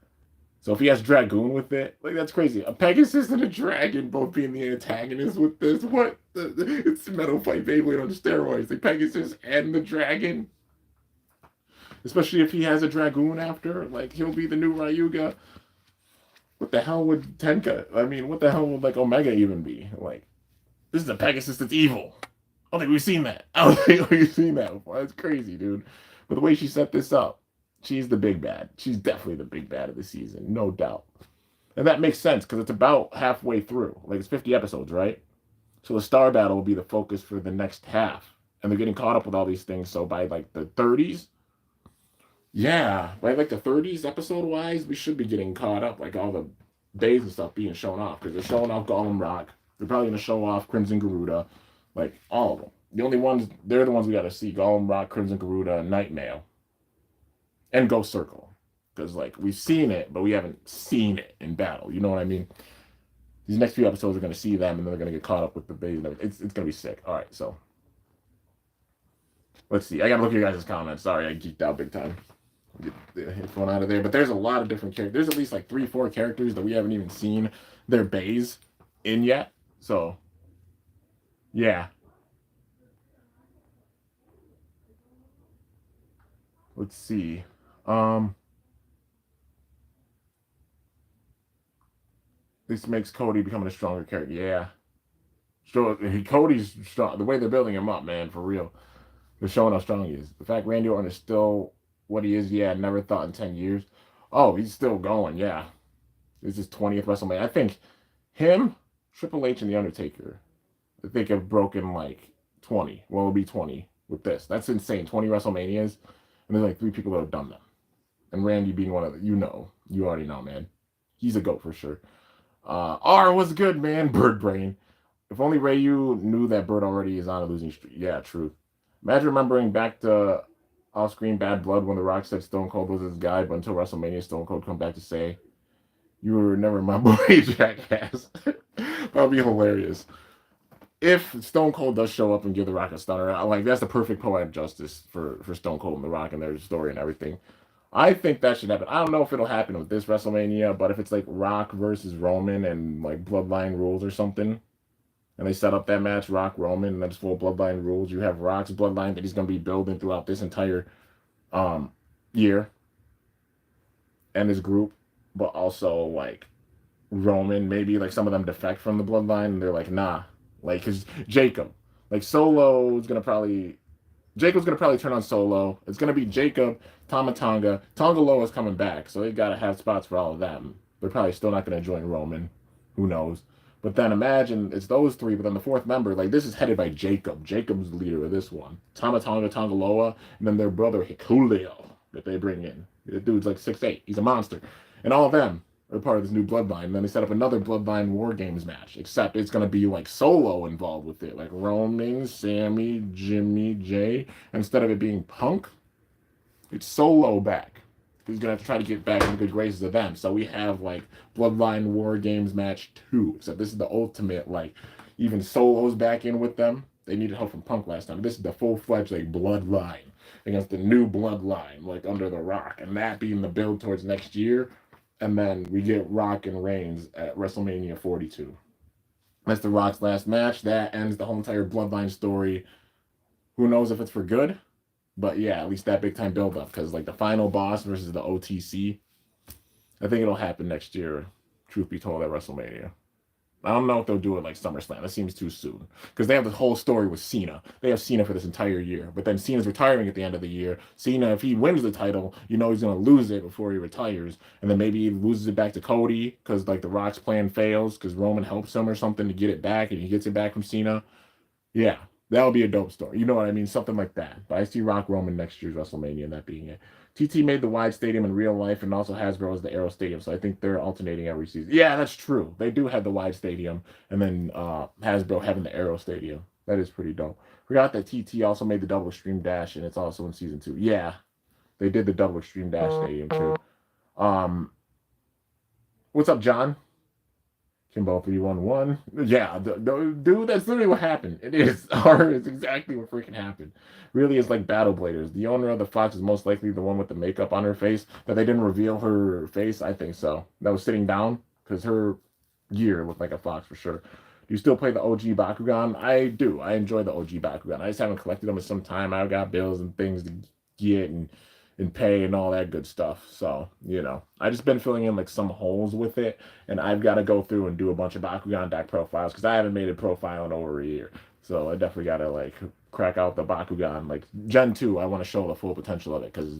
So if he has Dragoon with it, like that's crazy. A Pegasus and a Dragon both being the antagonists with this. What? It's Metal Fight Beyblade on steroids. Like Pegasus and the Dragon. Especially if he has a Dragoon after. Like he'll be the new Ryuga. What the hell would Tenka? I mean, what the hell would like Omega even be? Like, this is a Pegasus that's evil. I don't think we've seen that. I don't think we've seen that before. That's crazy, dude. But the way she set this up. She's the big bad. She's definitely the big bad of the season, no doubt. And that makes sense because it's about halfway through. Like it's 50 episodes, right? So the star battle will be the focus for the next half. And they're getting caught up with all these things. So by like the 30s, yeah, by like the 30s episode wise, we should be getting caught up. Like all the days and stuff being shown off. Because they're showing off Golem Rock. They're probably going to show off Crimson Garuda. Like all of them. The only ones, they're the ones we got to see. Golem Rock, Crimson Garuda, and Nightmail. And Ghost Circle. Because, like, we've seen it, but we haven't seen it in battle. You know what I mean? These next few episodes are going to see them, and then they're going to get caught up with the base and everything. It's going to be sick. All right, so. Let's see. I got to look at your guys' comments. Sorry, I geeked out big time. Get the headphone out of there. But there's a lot of different characters. There's at least, like, 3-4 characters that we haven't even seen their bays in yet. So, yeah. Let's see. This makes Cody becoming a stronger character. Yeah. So Cody's strong. The way they're building him up, man, for real. They're showing how strong he is. The fact Randy Orton is still what he is, yeah, I never thought in 10 years. Oh, he's still going, yeah. This is 20th WrestleMania. I think him, Triple H, and The Undertaker, I think have broken like 20. Well, it'll be 20 with this. That's insane. 20 WrestleManias. And there's like 3 people that have done them. And Randy being one of them. You already know, man. He's a GOAT for sure. R was good, man. Bird brain. If only Ryu knew that Bird already is on a losing streak. Yeah, truth. Imagine remembering back to off-screen Bad Blood when The Rock said Stone Cold was his guy, but until WrestleMania, Stone Cold come back to say, "You were never my boy, jackass." That would be hilarious. If Stone Cold does show up and give The Rock a stunner, like that's the perfect poetic justice for Stone Cold and The Rock and their story and everything. I think that should happen. I don't know if it'll happen with this WrestleMania, but if it's like Rock versus Roman and like Bloodline rules or something, and they set up that match, Rock Roman, and that's full Bloodline rules, you have Rock's Bloodline that he's going to be building throughout this entire um year and his group, but also like Roman, maybe like some of them defect from the bloodline and they're like, nah. Like, cause Jacob. Like Solo's gonna probably Jacob's gonna probably turn on Solo. It's gonna be Jacob, Tamatonga. Tongaloa's coming back, so they gotta have spots for all of them. They're probably still not gonna join Roman. Who knows? But then imagine it's those three, but then the fourth member, like this is headed by Jacob. Jacob's the leader of this one. Tamatonga, Tongaloa, and then their brother Hikuleo that they bring in. The dude's like 6'8". He's a monster. And all of them are part of this new bloodline. And then they set up another bloodline war games match, except it's gonna be like Solo involved with it, like Roman, Sammy, Jimmy, Jay. Instead of it being Punk, it's Solo back. He's gonna have to try to get back in the good graces of them. So we have like Bloodline War Games match 2. Except this is the ultimate, like even Solo's back in with them. They needed help from Punk last time. This is the full-fledged like bloodline against the new bloodline, like under the Rock. And that being the build towards next year. And then we get Rock and Reigns at WrestleMania 42. That's the Rock's last match. That ends the whole entire bloodline story. Who knows if it's for good? But yeah, at least that big time build up because like the final boss versus the OTC, I think it'll happen next year. Truth be told, at WrestleMania. I don't know if they'll do it like SummerSlam. That seems too soon because they have this whole story with Cena. They have Cena for this entire year, but then Cena's retiring at the end of the year. Cena, if he wins the title, you know he's gonna lose it before he retires, and then maybe he loses it back to Cody because like the Rock's plan fails because Roman helps him or something to get it back, and he gets it back from Cena. Yeah, that would be a dope story. You know what I mean? Something like that. But I see Rock Roman next year's WrestleMania and that being it. TT made the wide stadium in real life, and also Hasbro has the Arrow Stadium, so I think they're alternating every season. Yeah, that's true. They do have the wide stadium, and then Hasbro having the Arrow Stadium. That is pretty dope. Forgot that TT also made the Double Extreme Dash, and it's also in season 2. Yeah, they did the Double Extreme Dash Stadium too. Um, what's up, John? Kimbo 311. Yeah, dude, that's literally what happened. It is. Or it's exactly what freaking happened. Really, it's like Battle Bladers. The owner of the Fox is most likely the one with the makeup on her face. That they didn't reveal her face, I think so. That was sitting down, because her gear looked like a fox for sure. Do you still play the OG Bakugan? I do. I enjoy the OG Bakugan. I just haven't collected them in some time. I've got bills and things to get and pay and all that good stuff. So, I just been filling in like some holes with it, and I've got to go through and do a bunch of Bakugan deck profiles because I haven't made a profile in over a year. So I definitely got to like crack out the Bakugan. Like Gen 2, I want to show the full potential of it because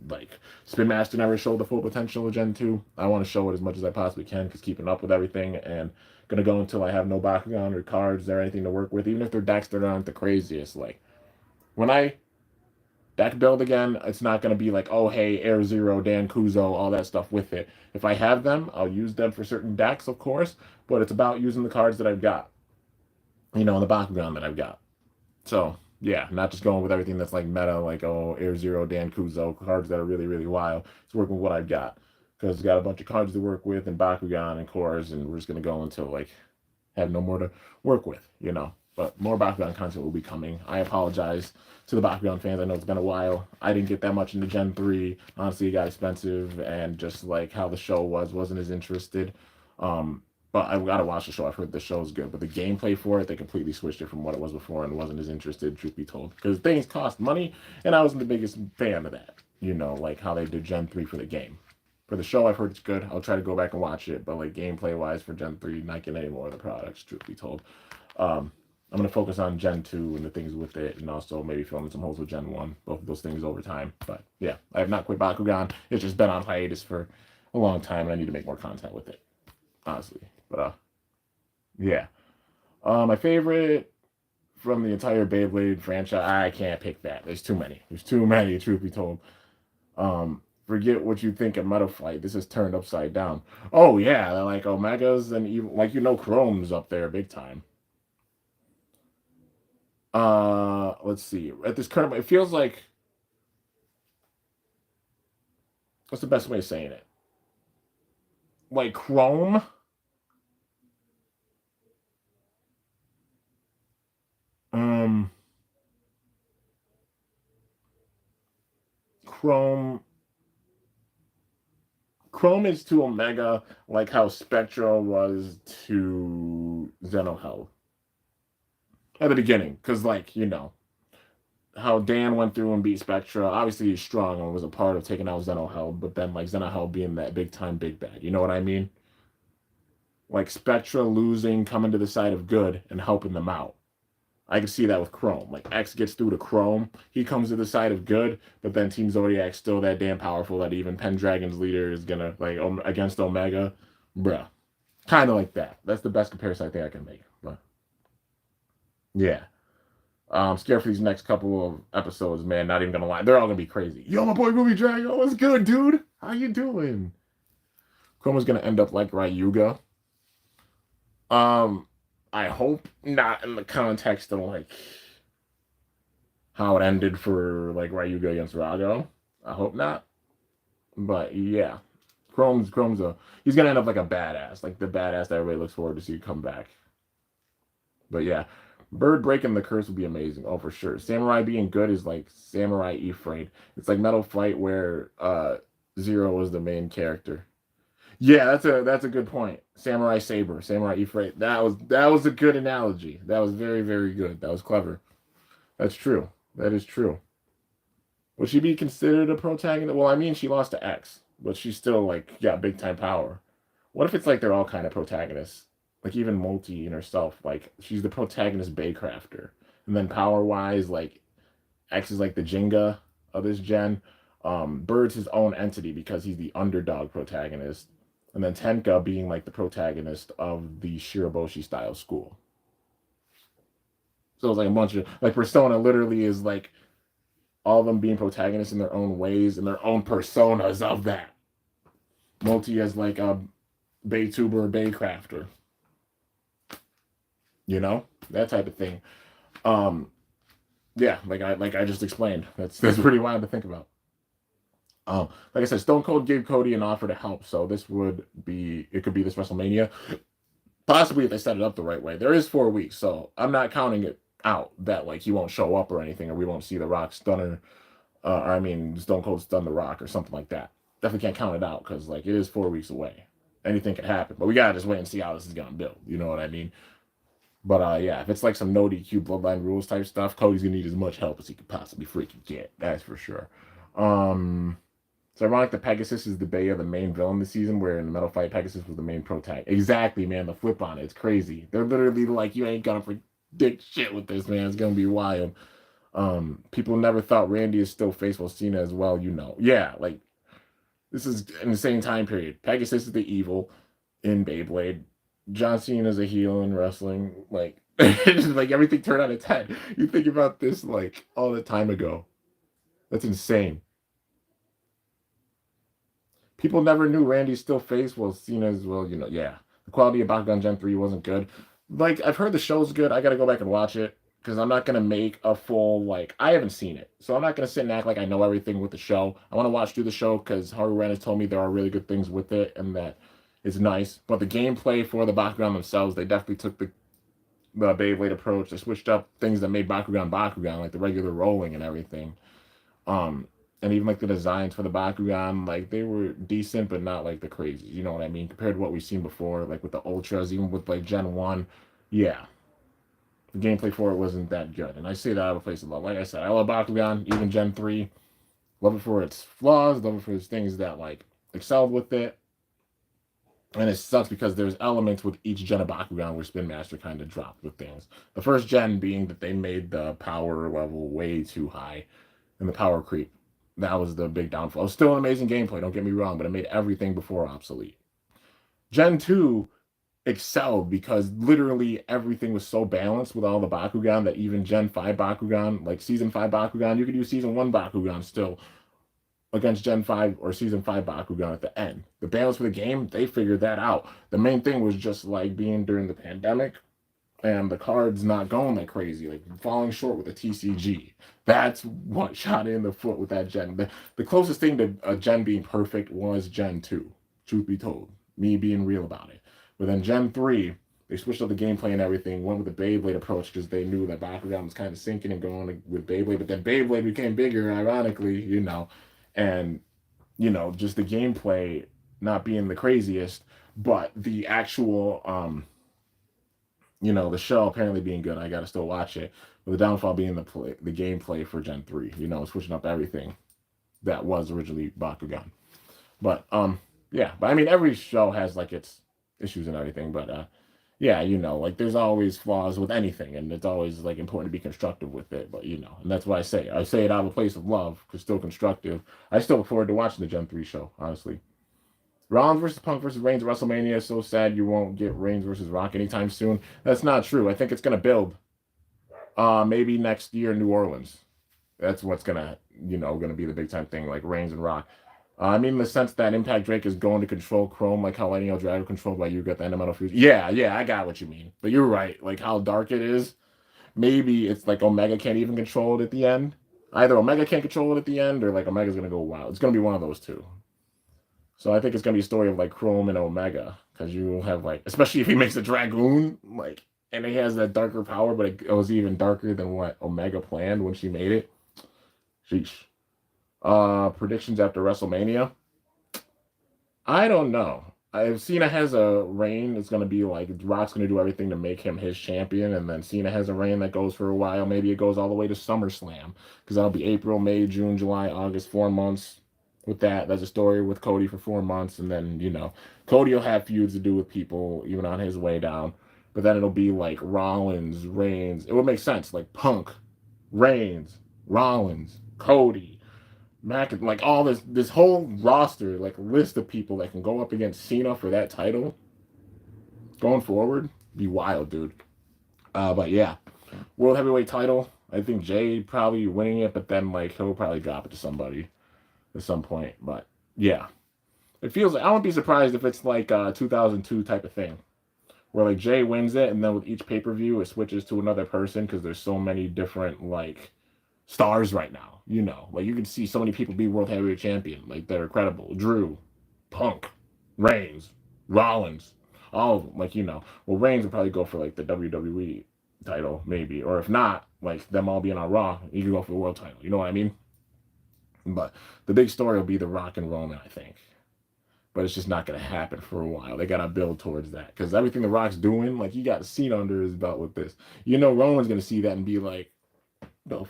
like Spin Master never showed the full potential of Gen 2. I want to show it as much as I possibly can because keeping up with everything and gonna go until I have no Bakugan or cards or anything to work with, even if they're decks that aren't the craziest. Like when I deck build again, it's not going to be like, oh, hey, Air Zero, Dan Kuzo, all that stuff with it. If I have them, I'll use them for certain decks, of course, but it's about using the cards that I've got, the Bakugan that I've got. So, yeah, not just going with everything that's like meta, like, oh, Air Zero, Dan Kuzo, cards that are really, really wild. It's working with what I've got. Because it's got a bunch of cards to work with, and Bakugan and cores, and we're just going to go until, like, have no more to work with, But more Bakugan content will be coming. I apologize to the Bakugan fans. I know it's been a while. I didn't get that much into Gen 3. Honestly, it got expensive, and just like how the show wasn't as interested. But I've got to watch the show. I've heard the show's good. But the gameplay for it, they completely switched it from what it was before and wasn't as interested, truth be told. Because things cost money, and I wasn't the biggest fan of that. Like how they did Gen 3 for the game. For the show, I've heard it's good. I'll try to go back and watch it. But like gameplay-wise for Gen 3, not getting any more of the products, truth be told. I'm going to focus on Gen 2 and the things with it, and also maybe fill in some holes with Gen 1. Both of those things over time. But yeah, I have not quit Bakugan. It's just been on hiatus for a long time, and I need to make more content with it, honestly. But yeah. My favorite from the entire Beyblade franchise, I can't pick that. There's too many. Truth be told. Forget what you think of Metal Flight. This is turned upside down. Oh yeah, they're like Omegas and even like Chrome's up there big time. Let's see. At this current, it feels like, what's the best way of saying it? Like Chrome. Chrome. Chrome is to Omega like how Spectra was to Xenohell at the beginning, because how Dan went through and beat Spectra. Obviously, he's strong and was a part of taking out Zenoheld, but then like Zenoheld being that big time big bad. You know what I mean? Like Spectra losing, coming to the side of good and helping them out. I can see that with Chrome. Like X gets through to Chrome, he comes to the side of good, but then Team Zodiac's still that damn powerful that even Pendragon's leader is gonna like against Omega, bruh. Kind of like that. That's the best comparison I think I can make. But yeah, I'm scared for these next couple of episodes, man. Not even gonna lie, they're all gonna be crazy. Yo, my boy Movie Dragon, what's good, dude? How you doing? Chroma's gonna end up like Ryuga. Um, I hope not in the context of like how it ended for like Ryuga against Rago. I hope not. But yeah, Chrome's a he's gonna end up like a badass, like the badass that everybody looks forward to see come back. But yeah, Bird breaking the curse would be amazing. Oh, for sure. Samurai being good is like Samurai E-Freight. It's like Metal Fight where Zero was the main character. Yeah, that's a good point. Samurai Saber, Samurai E-Freight. That was a good analogy. That was very, very good. That was clever. That's true. That is true. Would she be considered a protagonist? Well, I mean, she lost to X, but she's still like got big time power. What if it's like they're all kind of protagonists? Like even Multi in herself, like she's the protagonist Baycrafter, and then power wise, like X is like the Jenga of this gen. Bird's his own entity because he's the underdog protagonist, and then Tenka being like the protagonist of the Shiraboshi style school. So it's like a bunch of like Persona literally is like all of them being protagonists in their own ways and their own personas of that. Multi as like a Baytuber or Baycrafter, you know, that type of thing. Um, yeah, like I just explained. That's pretty wild to think about. Like I said, Stone Cold gave Cody an offer to help, so this would be it could be this WrestleMania, possibly if they set it up the right way. There is 4 weeks, so I'm not counting it out that like he won't show up or anything, or we won't see the Rock stunner. Or I mean, Stone Cold stun the Rock or something like that. Definitely can't count it out because like it is 4 weeks away. Anything could happen, but we gotta just wait and see how this is gonna build. You know what I mean? But yeah, if it's like some no DQ bloodline rules type stuff, Cody's gonna need as much help as he could possibly freaking get. That's for sure. It's ironic that Pegasus is the Bay of the main villain this season, where in the Metal Fight, Pegasus was the main protagonist. Exactly, man. The flip on it, it's crazy. They're literally like, you ain't gonna predict shit with this, man. It's gonna be wild. People never thought Randy is still faithful Cena as well, you know. Yeah, like this is in the same time period. Pegasus is the evil in Beyblade. John Cena is a heel in wrestling. Like, it's just like everything turned on its head. You think about this like all the time ago. That's insane. People never knew Randy's still face. Well, Cena as well, you know. Yeah, the quality of Bakugan Gen 3 wasn't good. Like, I've heard the show's good. I gotta go back and watch it because I'm not gonna make a full like. I haven't seen it, so I'm not gonna sit and act like I know everything with the show. I want to watch through the show because Haru Ren has told me there are really good things with it and that it's nice. But the gameplay for the Bakugan themselves, they definitely took the Beyblade approach. They switched up things that made Bakugan Bakugan, like the regular rolling and everything. Um, and even like the designs for the Bakugan, like they were decent, but not like the crazy. You know what I mean? Compared to what we've seen before, like with the Ultras, even with like Gen 1, yeah, the gameplay for it wasn't that good. And I say that out of place a lot. Like I said, I love Bakugan, even Gen 3. Love it for its flaws, love it for its things that like excelled with it. And it sucks because there's elements with each gen of Bakugan where Spin Master kind of dropped with things. The first gen being that they made the power level way too high and the power creep. That was the big downfall. It was still an amazing gameplay, don't get me wrong, but it made everything before obsolete. Gen 2 excelled because literally everything was so balanced with all the Bakugan that even Gen 5 Bakugan, like Season 5 Bakugan, you could use Season 1 Bakugan still against Gen 5 or Season 5 Bakugan at the end. The balance for the game, they figured that out. The main thing was just like being during the pandemic and the cards not going like crazy, like falling short with a TCG. That's what shot in the foot with that gen. The closest thing to a gen being perfect was Gen 2, truth be told. Me being real about it. But then Gen 3, they switched up the gameplay and everything, went with the Beyblade approach because they knew that Bakugan was kind of sinking and going with Beyblade. But then Beyblade became bigger, ironically, you know. And, you know, just the gameplay not being the craziest, but the actual You know, the show apparently being good, I gotta still watch it. But the downfall being the gameplay for Gen 3. You know, switching up everything that was originally Bakugan. But yeah. But I mean, every show has like its issues and everything. But yeah, you know, like there's always flaws with anything, and it's always like important to be constructive with it. But you know, and that's why I say it out of a place of love, because still constructive. I still look forward to watching the Gen 3 show, honestly. Rollins versus Punk versus Reigns at WrestleMania is so sad you won't get Reigns versus Rock anytime soon. That's not true. I think it's gonna build. Maybe next year in New Orleans. That's what's gonna be the big time thing, like Reigns and Rock. I mean, in the sense that Impact Drake is going to control Chrome, like how Lightning Dragon controlled by you got the Elemental Fusion. Yeah, yeah, I got what you mean. But you're right. Like how dark it is. Maybe it's like Omega can't even control it at the end. Either Omega can't control it at the end, or like Omega's gonna go wild. It's gonna be one of those two. So I think it's gonna be a story of like Chrome and Omega, because you will have like, especially if he makes a Dragoon, like, and he has that darker power, but it was even darker than what Omega planned when she made it. Sheesh. Predictions after WrestleMania. I don't know. If Cena has a reign, it's gonna be like Rock's gonna do everything to make him his champion, and then Cena has a reign that goes for a while. Maybe it goes all the way to SummerSlam, because that'll be April, May, June, July, August, 4 months. With that, there's a story with Cody for 4 months, and then Cody will have feuds to do with people even on his way down. But then it'll be like Rollins, Reigns. It would make sense, like Punk, Reigns, Rollins, Cody, Mac, like all this whole roster, like list of people that can go up against Cena for that title going forward, be wild, dude. But yeah, World Heavyweight title. I think Jay probably winning it, but then like he'll probably drop it to somebody at some point. But yeah, it feels like I won't be surprised if it's like a 2002 type of thing, where like Jay wins it, and then with each pay per view it switches to another person, because there's so many different like stars right now. Like you can see so many people be world heavyweight champion. Like they're incredible. Drew, Punk, Reigns, Rollins, all of them. Like well, Reigns would probably go for like the WWE title maybe, or if not, like them all being on Raw, you can go for the world title. You know what I mean? But the big story will be the Rock and Roman, I think. But it's just not going to happen for a while. They got to build towards that, because everything the Rock's doing, like he got Cena under his belt with this. Roman's going to see that and be like, the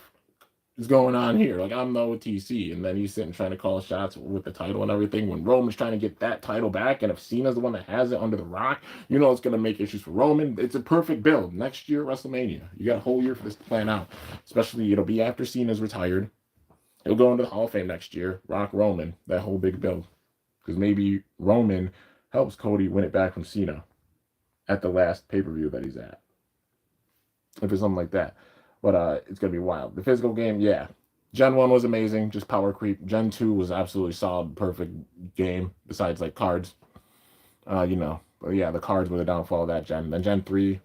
is going on here? Like, I'm the OTC. And then he's sitting trying to call shots with the title and everything when Roman's trying to get that title back. And if Cena's the one that has it under the Rock, it's going to make issues for Roman. It's a perfect build. Next year, WrestleMania. You got a whole year for this to plan out. Especially, it'll be after Cena's retired. He'll go into the Hall of Fame next year. Rock, Roman, that whole big build. Because maybe Roman helps Cody win it back from Cena at the last pay-per-view that he's at. If it's something like that. But it's going to be wild. The physical game, yeah. Gen 1 was amazing, just power creep. Gen 2 was absolutely solid, perfect game, besides, like, cards. But yeah, the cards were the downfall of that gen. Then Gen 3,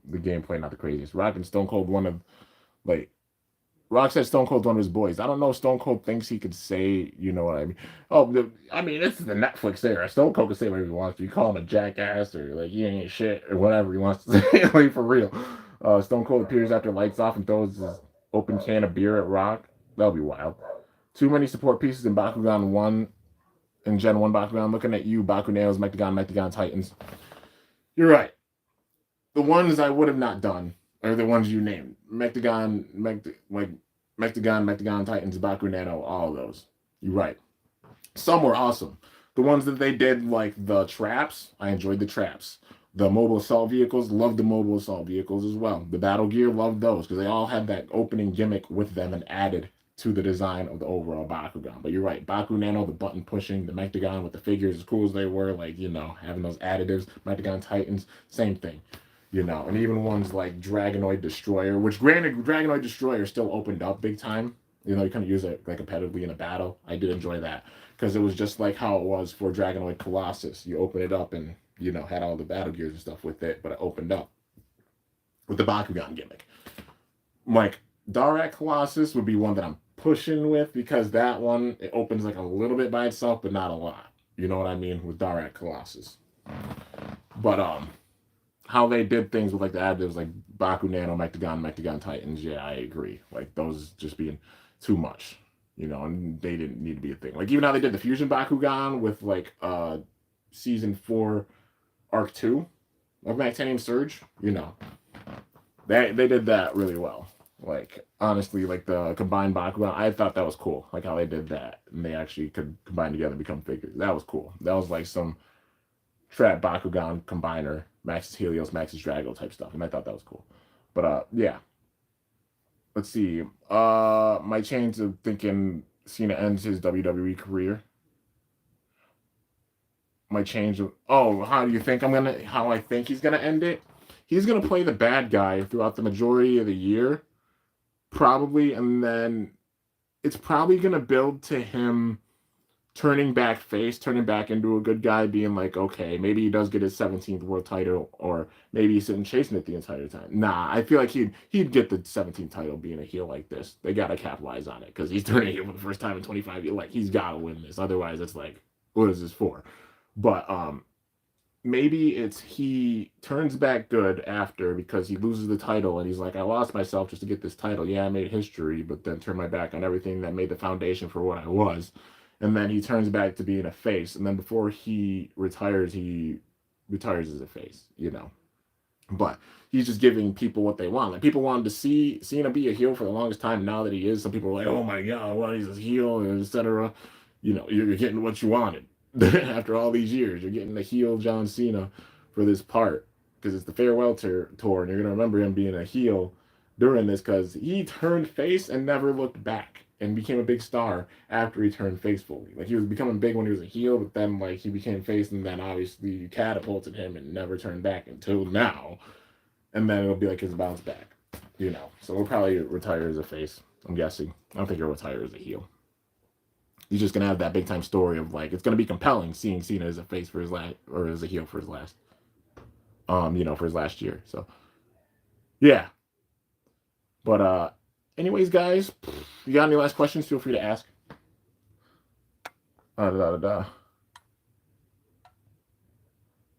the gameplay, not the craziest. Rock and Stone Cold, Rock said Stone Cold's one of his boys. I don't know if Stone Cold thinks he could say, you know what I mean? Oh, it's the Netflix era. Stone Cold can say whatever he wants to. You call him a jackass or, like, he ain't shit or whatever he wants to say, like, for real. Stone Cold appears after lights off and throws his open can of beer at Rock. That'll be wild. Too many support pieces in Bakugan 1 and Gen 1 Bakugan. Looking at you, Bakunails, Mechagon Titans. You're right. The ones I would have not done are the ones you named. Mechagon Titans, Bakunano, all of those. You're right. Some were awesome. The ones that they did, like the traps, I enjoyed the traps. The mobile assault vehicles, loved the mobile assault vehicles as well. The battle gear, loved those, because they all had that opening gimmick with them and added to the design of the overall Bakugan. But you're right, Bakunano, the button pushing, the Mechagon with the figures, as cool as they were, like, having those additives, Mechagon Titans, same thing. And even ones like Dragonoid Destroyer, which granted, Dragonoid Destroyer still opened up big time. You couldn't use it like competitively in a battle. I did enjoy that, because it was just like how it was for Dragonoid Colossus. You open it up and had all the battle gears and stuff with it, but it opened up with the Bakugan gimmick. Like, Darak Colossus would be one that I'm pushing with, because that one, it opens like a little bit by itself, but not a lot. You know what I mean? With Darak Colossus. But, how they did things with like the additives, like Bakunano, Mechagon Titans, yeah, I agree. Like, those just being too much, and they didn't need to be a thing. Like, even how they did the Fusion Bakugan with like, Season 4 Arc 2, Like Maxanium Surge, you know, they did that really well. Like honestly, like the combined bakugan, I thought that was cool. Like how they did that, and they actually could combine together and become figures. That was cool. That was like some trap bakugan combiner, Max's Helios, Max's Drago type stuff, and I thought that was cool. But yeah, let's see. My change of thinking Cena ends his WWE career. My change of how do you think how I think he's gonna end it? He's gonna play the bad guy throughout the majority of the year, probably, and then it's probably gonna build to him turning back face, turning back into a good guy, being like, okay, maybe he does get his 17th world title, or maybe he's sitting chasing it the entire time. Nah, I feel like he'd get the 17th title being a heel like this. They gotta capitalize on it because he's turning heel for the first time in 25 years. Like he's gotta win this, otherwise it's like, what is this for? But maybe it's he turns back good after because he loses the title and he's like, I lost myself just to get this title. Yeah, I made history, but then turned my back on everything that made the foundation for what I was. And then he turns back to being a face. And then before he retires as a face, you know. But he's just giving people what they want. Like people wanted to see Cena be a heel for the longest time. Now that he is, some people are like, "Oh my god, well he's a heel," etc. You know, you're getting what you wanted after all these years. You're getting the heel John Cena for this part because it's the farewell tour, and you're gonna remember him being a heel during this because he turned face and never looked back and became a big star after he turned face fully. Like he was becoming big when he was a heel, but then like he became face and then obviously catapulted him and never turned back until now. And then it'll be like his bounce back, you know. So he'll probably retire as a face, I'm guessing. I don't think he'll retire as a heel. He's just gonna have that big time story of like it's gonna be compelling seeing Cena as a face for his last or as a heel for his last for his last year. So yeah. But anyways, guys, you got any last questions? Feel free to ask. Da, da, da.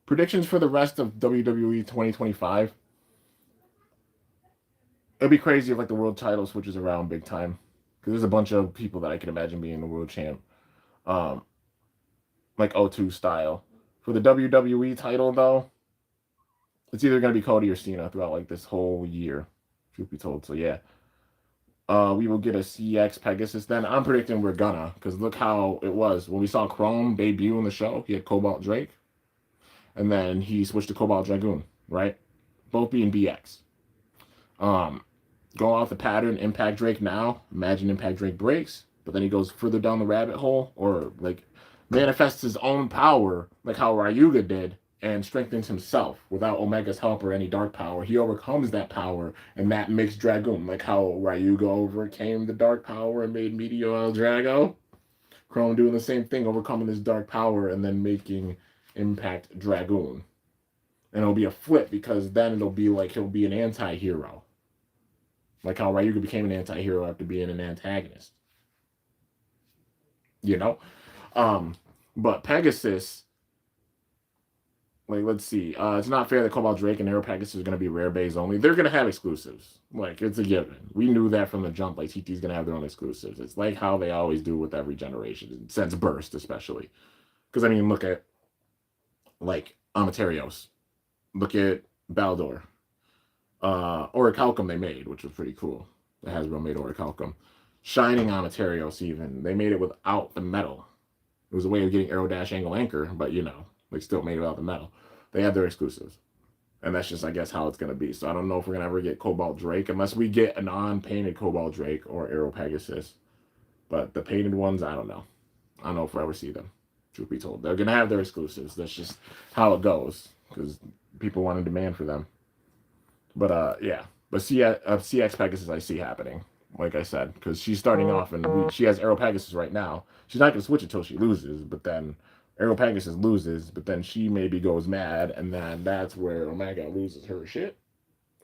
Predictions for the rest of WWE 2025. It'd be crazy if like the world title switches around big time. Because there's a bunch of people that I can imagine being the world champ. Um, like O2 style. For the WWE title though, it's either gonna be Cody or Cena throughout like this whole year. Truth be told. So yeah. We will get a CX Pegasus then. I'm predicting we're gonna, because look how it was. When we saw Chrome debut in the show, he had Cobalt Drake. And then he switched to Cobalt Dragoon, right? Both being BX. Going off the pattern, Impact Drake now. Imagine Impact Drake breaks, but then he goes further down the rabbit hole, or like manifests his own power, like how Ryuga did, and strengthens himself without Omega's help or any dark power. He overcomes that power, and that makes Dragoon, like how Ryuga overcame the dark power and made Meteor El Drago. Chrome doing the same thing, overcoming this dark power and then making Impact Dragoon. And it'll be a flip because then it'll be like he'll be an anti-hero. Like how Ryuga became an anti-hero after being an antagonist. You know? But Pegasus, like, let's see. It's not fair that Cobalt Drake and Arrow Pegasus are going to be rare bays only. They're going to have exclusives. Like, it's a given. We knew that from the jump. Like, TT's going to have their own exclusives. It's like how they always do with every generation, since Burst especially. Because, I mean, look at, like, Amaterios. Look at Baldor. Orichalcum they made, which was pretty cool. The Hasbro made Orichalcum. Shining Amaterios even. They made it without the metal. It was a way of getting Aero Dash Angle Anchor, but, you know, they still made it without the metal. They have their exclusives. And that's just, I guess, how it's going to be. So I don't know if we're going to ever get Cobalt Drake, unless we get a non-painted Cobalt Drake or Aero Pegasus. But the painted ones, I don't know. I don't know if we'll ever see them, truth be told. They're going to have their exclusives. That's just how it goes, because people want to demand for them. But, yeah. But CX Pegasus I see happening, like I said, because she's starting off, and she has Aero Pegasus right now. She's not going to switch until she loses, but then Aero Pegasus loses, but then she maybe goes mad, and then that's where Omega loses her shit.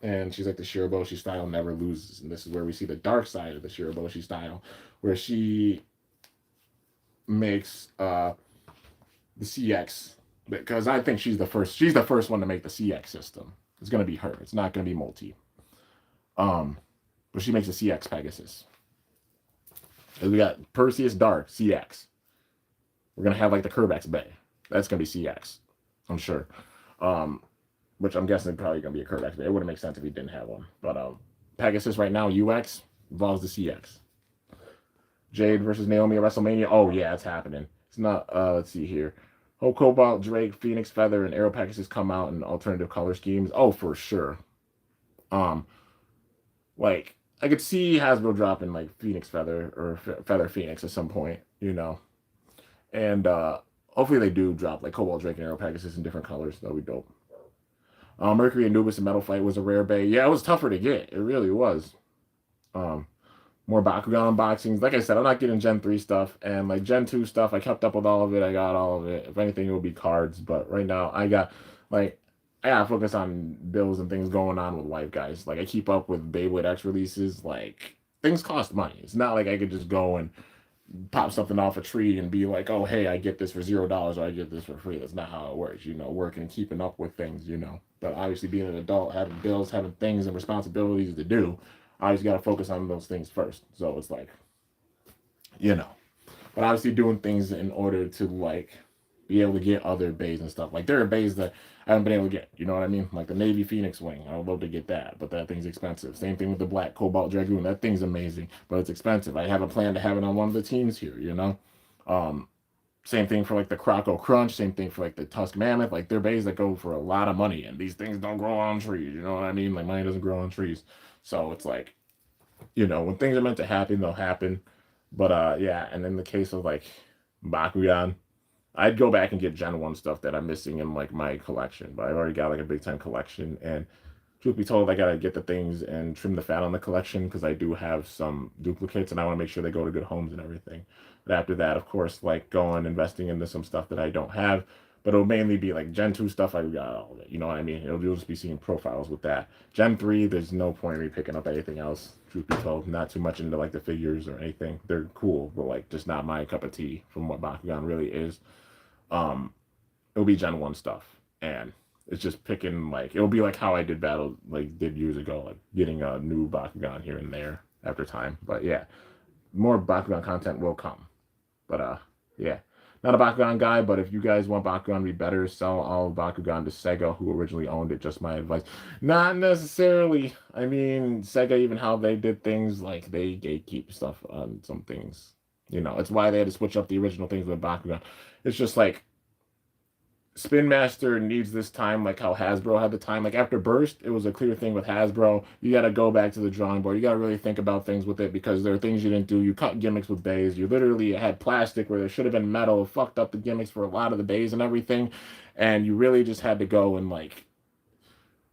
And she's like the Shiraboshi style never loses. And this is where we see the dark side of the Shiraboshi style, where she makes the CX, because I think she's the first one to make the CX system. It's gonna be her. It's not gonna be multi. But she makes a CX Pegasus. And we got Perseus Dark CX. We're gonna have like the Kerbex Bay. That's gonna be CX, I'm sure. which I'm guessing probably gonna be a curved X Bay. It wouldn't make sense if he didn't have one. But Pegasus right now, UX evolves to CX. Jade versus Naomi at WrestleMania. Oh yeah, it's happening. It's not. Let's see here. Hope Cobalt, Drake, Phoenix Feather, and Arrow Pegasus come out in alternative color schemes. Oh, for sure. Um, like I could see Hasbro dropping like Phoenix Feather or Feather Phoenix at some point, and hopefully they do drop like Cobalt, Drake, and Arrow Pegasus in different colors. That'll be dope. Mercury Anubis and Metal Fight was a rare bay. Yeah, it was tougher to get. It really was. Um, more Bakugan unboxings. Like I said, I'm not getting Gen 3 stuff. And like Gen 2 stuff, I kept up with all of it. I got all of it. If anything, it will be cards. But right now, like, I gotta focus on bills and things going on with life, guys. Like, I keep up with Beyblade X releases. Like, things cost money. It's not like I could just go and pop something off a tree and be like, oh, hey, I get this for $0 or I get this for free. That's not how it works, working and keeping up with things. But obviously, being an adult, having bills, having things and responsibilities to do, I always got to focus on those things first. So it's like, you know, but obviously doing things in order to like be able to get other bays and stuff. Like there are bays that I haven't been able to get. You know what I mean? Like the Navy Phoenix wing. I would love to get that, but that thing's expensive. Same thing with the Black Cobalt Dragoon. That thing's amazing, but it's expensive. I have a plan to have it on one of the teams here. Um, Same thing for like the Croco Crunch. Same thing for like the Tusk Mammoth. Like they're bays that go for a lot of money, and these things don't grow on trees. You know what I mean? Like money doesn't grow on trees. So it's like, when things are meant to happen, they'll happen. But yeah, and in the case of like Bakugan, I'd go back and get Gen 1 stuff that I'm missing in like my collection. But I've already got like a big time collection. And truth be told, I gotta get the things and trim the fat on the collection because I do have some duplicates and I want to make sure they go to good homes and everything. But after that, of course, like going investing into some stuff that I don't have. But it'll mainly be like Gen 2 stuff. I got all of it. You know what I mean? You'll just be seeing profiles with that. Gen 3, there's no point in me picking up anything else. Truth be told, not too much into like the figures or anything. They're cool, but like just not my cup of tea from what Bakugan really is. um it'll be Gen 1 stuff. And it's just picking like it'll be like how I did battle like did years ago, like getting a new Bakugan here and there after time. But yeah, more Bakugan content will come. But yeah. Not a Bakugan guy, but if you guys want Bakugan to be better, sell all Bakugan to Sega, who originally owned it. Just my advice. Not necessarily. I mean, Sega, even how they did things, like they gatekeep stuff on some things. It's why they had to switch up the original things with Bakugan. It's just like Spin Master needs this time, like how Hasbro had the time. Like after Burst, it was a clear thing with Hasbro. You got to go back to the drawing board. You got to really think about things with it because there are things you didn't do. You cut gimmicks with bays. You literally had plastic where there should have been metal. Fucked up the gimmicks for a lot of the bays and everything. And you really just had to go and like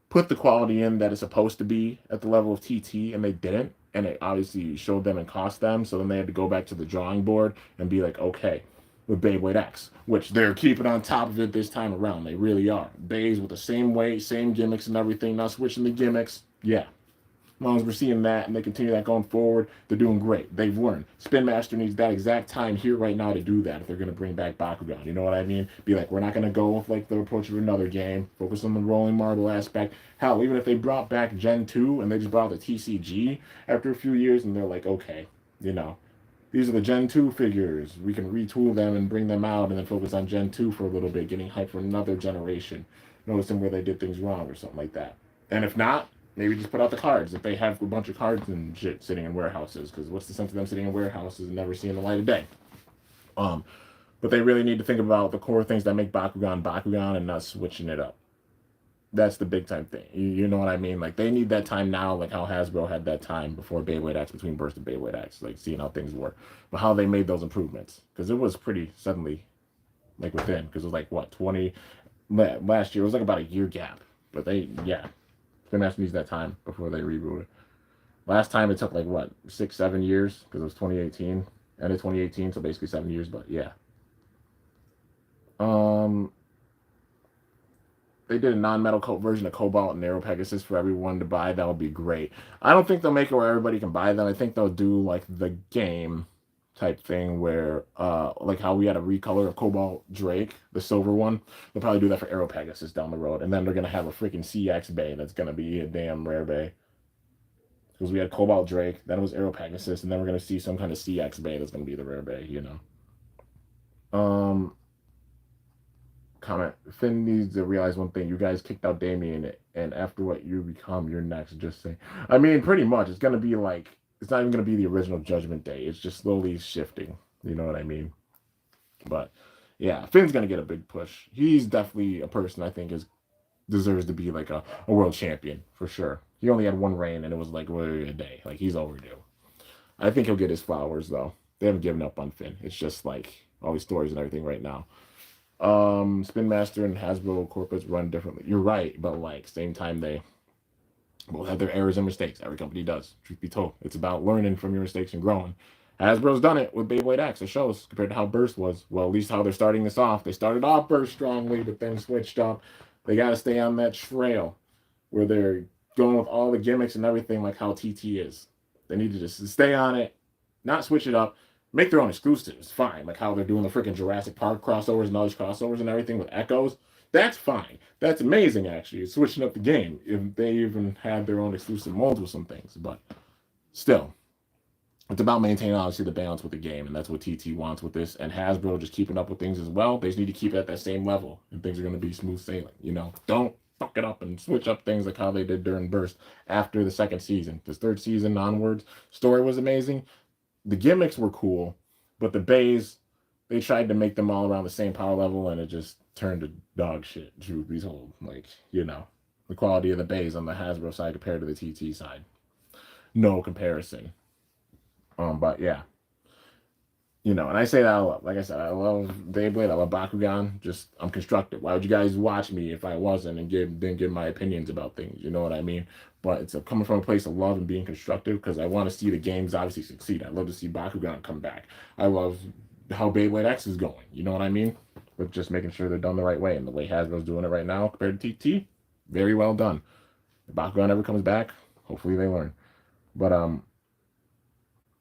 put the quality in that it's supposed to be at the level of TT, and they didn't. And it obviously showed them and cost them. So then they had to go back to the drawing board and be like, okay, with Beyblade X, which they're keeping on top of it this time around. They really are. Bays with the same weight, same gimmicks and everything, not switching the gimmicks. Yeah. As long as we're seeing that and they continue that going forward, they're doing great. They've learned. Spin Master needs that exact time here right now to do that if they're going to bring back Bakugan. You know what I mean? Be like, we're not going to go with like the approach of another game. Focus on the rolling marble aspect. Hell, even if they brought back Gen 2 and they just brought the TCG after a few years and they're like, okay, these are the Gen 2 figures. We can retool them and bring them out and then focus on Gen 2 for a little bit, getting hyped for another generation. Noticing where they did things wrong or something like that. And if not, maybe just put out the cards. If they have a bunch of cards and shit sitting in warehouses, because what's the sense of them sitting in warehouses and never seeing the light of day? But they really need to think about the core things that make Bakugan Bakugan and not switching it up. That's the big time thing. You know what I mean? Like they need that time now, like how Hasbro had that time before Beyblade X, between Burst and Beyblade X, like seeing how things were, but how they made those improvements, because it was pretty suddenly, like within, because it was like what 20 last year. It was like about a year gap, but Spin Master needs that time before they rebooted. Last time it took like what 6-7 years because it was 2018, end of 2018, so basically 7 years. But yeah, they did a non-metal version of Cobalt and Arrow Pegasus for everyone to buy. That would be great. I don't think they'll make it where everybody can buy them. I think they'll do like the game type thing where like how we had a recolor of Cobalt Drake, the silver one. They'll probably do that for Arrow Pegasus down the road. And then they're gonna have a freaking CX Bay that's gonna be a damn rare Bay. Because we had Cobalt Drake, then it was Arrow Pegasus, and then we're gonna see some kind of CX Bay that's gonna be the rare Bay. comment. Finn needs to realize one thing. You guys kicked out Damien, and after what you become, you're next. Just say. I mean, pretty much. It's gonna be like it's not even gonna be the original Judgment Day. It's just slowly shifting. You know what I mean? But yeah, Finn's gonna get a big push. He's definitely a person I think is deserves to be like a world champion for sure. He only had one reign, and it was like literally a day. Like he's overdue. I think he'll get his flowers though. They haven't given up on Finn. It's just like all these stories and everything right now. Spin Master and Hasbro corporates run differently. You're right, but like same time they both have their errors and mistakes. Every company does. Truth be told, it's about learning from your mistakes and growing. Hasbro's done it with Beyblade X. It shows compared to how Burst was. Well, at least how they're starting this off. They started off Burst strongly, but then switched up. They got to stay on that trail where they're going with all the gimmicks and everything, like how TT is. They need to just stay on it, not switch it up. Make their own exclusives, fine. Like how they're doing the freaking Jurassic Park crossovers and all these crossovers and everything with Echoes. That's fine. That's amazing, actually. It's switching up the game. If they even have their own exclusive molds with some things. But still, it's about maintaining, obviously, the balance with the game. And that's what TT wants with this. And Hasbro just keeping up with things as well. They just need to keep it at that same level. And things are going to be smooth sailing. You know, don't fuck it up and switch up things like how they did during Burst after the second season. This third season onwards, story was amazing. The gimmicks were cool, but the bays, they tried to make them all around the same power level, and it just turned to dog shit. Truth be told, like the quality of the bays on the Hasbro side compared to the TT side, no comparison. But yeah, and I say that a lot. Like I said, I love Beyblade. I love Bakugan. Just I'm constructive. Why would you guys watch me if I wasn't and didn't give my opinions about things? You know what I mean? But it's coming from a place of love and being constructive because I want to see the games obviously succeed. I love to see Bakugan come back. I love how Beyblade X is going. You know what I mean? But just making sure they're done the right way. And the way Hasbro's doing it right now compared to TT, very well done. If Bakugan ever comes back, hopefully they learn. But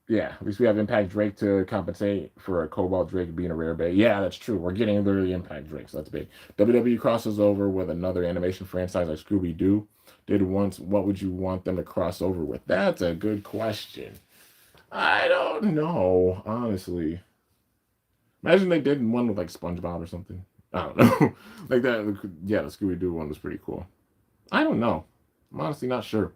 yeah, at least we have Impact Drake to compensate for a Cobalt Drake being a rare bay. Yeah, that's true. We're getting literally Impact Drake, so that's big. WWE crosses over with another animation franchise like Scooby-Doo. Did once, what would you want them to cross over with? That's a good question. I don't know, honestly. Imagine they did one with like SpongeBob or something. I don't know. Like that, yeah, the Scooby-Doo one was pretty cool. I don't know. I'm honestly not sure.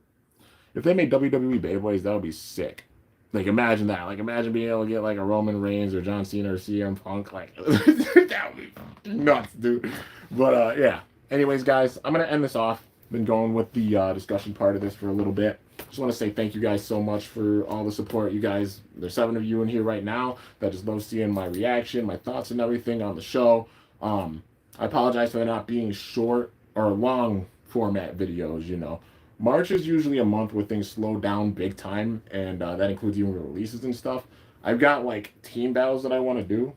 If they made WWE Beyblades, that would be sick. Like imagine that. Like imagine being able to get like a Roman Reigns or John Cena or CM Punk. Like that would be nuts, dude. But yeah. Anyways, guys, I'm gonna end this off. Been going with the discussion part of this for a little bit. Just want to say thank you guys so much for all the support. You guys, there's 7 of you in here right now that just love seeing my reaction, my thoughts, and everything on the show. I apologize for not being short or long format videos. March is usually a month where things slow down big time, and that includes even releases and stuff. I've got like team battles that I want to do.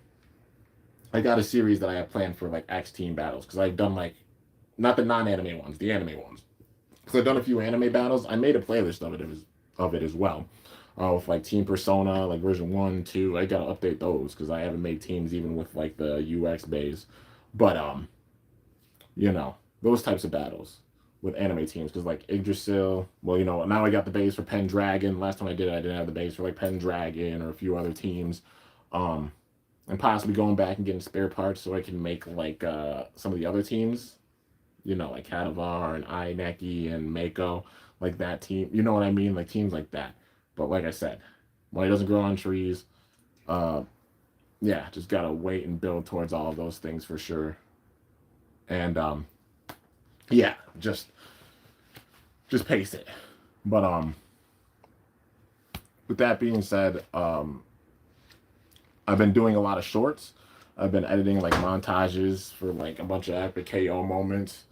I got a series that I have planned for like X team battles because I've done like not the non-anime ones, the anime ones. Because I've done a few anime battles. I made a playlist of it as well, with like Team Persona, like version 1, 2. I gotta update those because I haven't made teams even with like the UX bays. But those types of battles with anime teams because like Yggdrasil, well, now I got the base for Pendragon. Last time I did it, I didn't have the base for like Pendragon or a few other teams. And possibly going back and getting spare parts so I can make like some of the other teams, like Kadavar and Aineki and Mako, like that team. You know what I mean? Like teams like that. But like I said, money doesn't grow on trees. Yeah, just gotta wait and build towards all of those things for sure. And yeah, just pace it. But with that being said, I've been doing a lot of shorts. I've been editing like montages for like a bunch of epic KO moments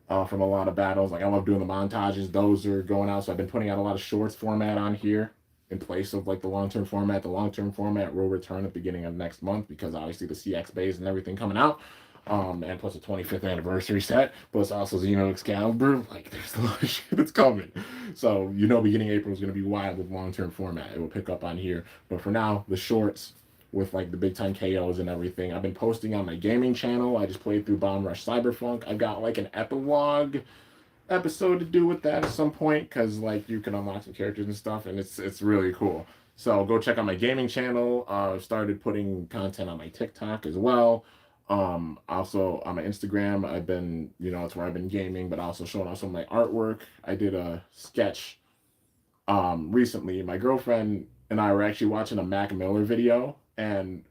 from a lot of battles. Like I love doing the montages. Those are going out. So I've been putting out a lot of shorts format on here in place of like the long-term format. The long-term format will return at the beginning of next month because obviously the CX base and everything coming out. And plus a 25th anniversary set, plus also Xeno Excalibur. Like there's a lot of shit that's coming. So beginning April is going to be wild with long-term format. It will pick up on here. But for now, the shorts with like the big time KOs and everything. I've been posting on my gaming channel. I just played through Bomb Rush Cyberpunk. I've got like an epilogue episode to do with that at some point because like you can unlock some characters and stuff, and it's really cool. So go check out my gaming channel. I've started putting content on my TikTok as well. Also on my Instagram, I've been, it's where I've been gaming, but also showing off some of my artwork. I did a sketch recently. My girlfriend and I were actually watching a Mac Miller video, and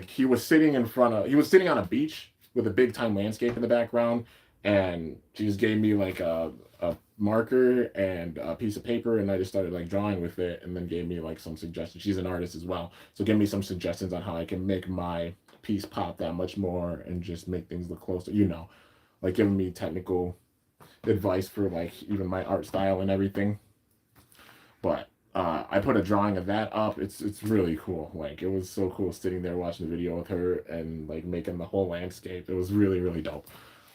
he was sitting on a beach with a big time landscape in the background, and she just gave me like a marker and a piece of paper, and I just started like drawing with it, and then gave me like some suggestions. She's an artist as well, so give me some suggestions on how I can make my piece pop that much more and just make things look closer, like giving me technical advice for like even my art style and everything. But I put a drawing of that up. It's really cool. Like, it was so cool sitting there watching the video with her and like making the whole landscape. It was really, really dope.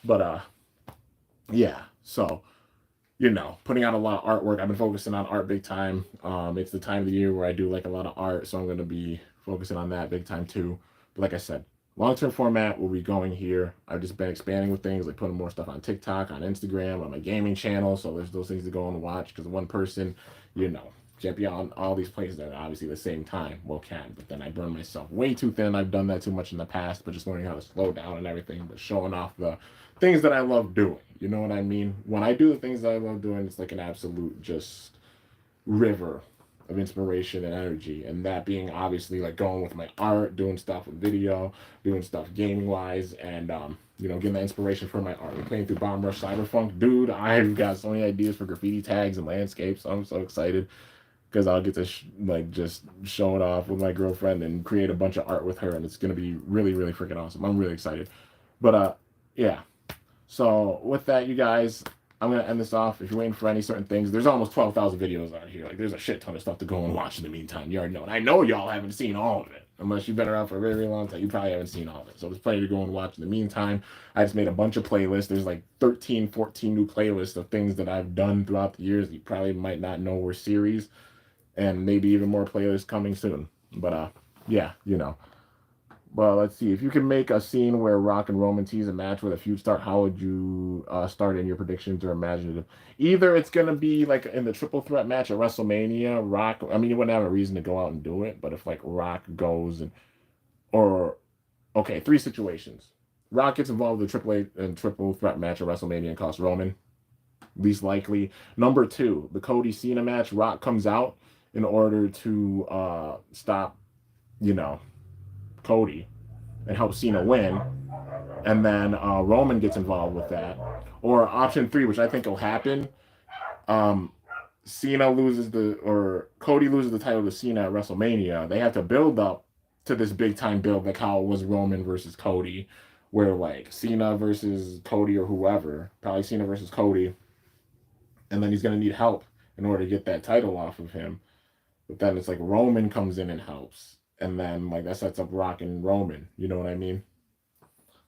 But yeah. So, putting out a lot of artwork. I've been focusing on art big time. It's the time of the year where I do like a lot of art, so I'm gonna be focusing on that big time too. But like I said, long-term format will be going here. I've just been expanding with things, like putting more stuff on TikTok, on Instagram, on my gaming channel. So there's those things to go and watch, because one person, can't be on all these places at obviously the same time. Well, can, but then I burn myself way too thin. I've done that too much in the past, but just learning how to slow down and everything, but showing off the things that I love doing. You know what I mean? When I do the things that I love doing, it's like an absolute just river of inspiration and energy. And that being obviously like going with my art, doing stuff with video, doing stuff gaming wise, and getting that inspiration from my art. We're playing through Bomb Rush Cyberpunk. Dude, I've got so many ideas for graffiti tags and landscapes. So I'm so excited, because I'll get to just show it off with my girlfriend and create a bunch of art with her, and it's gonna be really, really freaking awesome. I'm really excited. But yeah. So with that, you guys, I'm gonna end this off. If you're waiting for any certain things, there's almost 12,000 videos out here. Like, there's a shit ton of stuff to go and watch in the meantime. You already know, and I know y'all haven't seen all of it. Unless you've been around for a very, very long time, you probably haven't seen all of it. So there's plenty to go and watch in the meantime. I just made a bunch of playlists. There's like 13, 14 new playlists of things that I've done throughout the years that you probably might not know were series, and maybe even more playlists coming soon. But yeah, Well, let's see. If you can make a scene where Rock and Roman tease a match with a feud start, how would you start in your predictions or imaginative? Either it's going to be like in the triple threat match at WrestleMania, Rock, I mean, you wouldn't have a reason to go out and do it, but if like Rock goes or, okay, three situations. Rock gets involved with the triple threat match at WrestleMania and costs Roman, least likely. Number two, the Cody Cena match, Rock comes out in order to stop, you know, Cody and help Cena win, and then Roman gets involved with that. Or option three, which I think will happen, Cena loses or Cody loses the title to Cena at WrestleMania. They have to build up to this big time build, like how it was Roman versus Cody, where like Cena versus Cody or whoever, probably Cena versus Cody, and then he's gonna need help in order to get that title off of him. But then it's like Roman comes in and helps, and then like that sets up Rock and Roman. You know what I mean?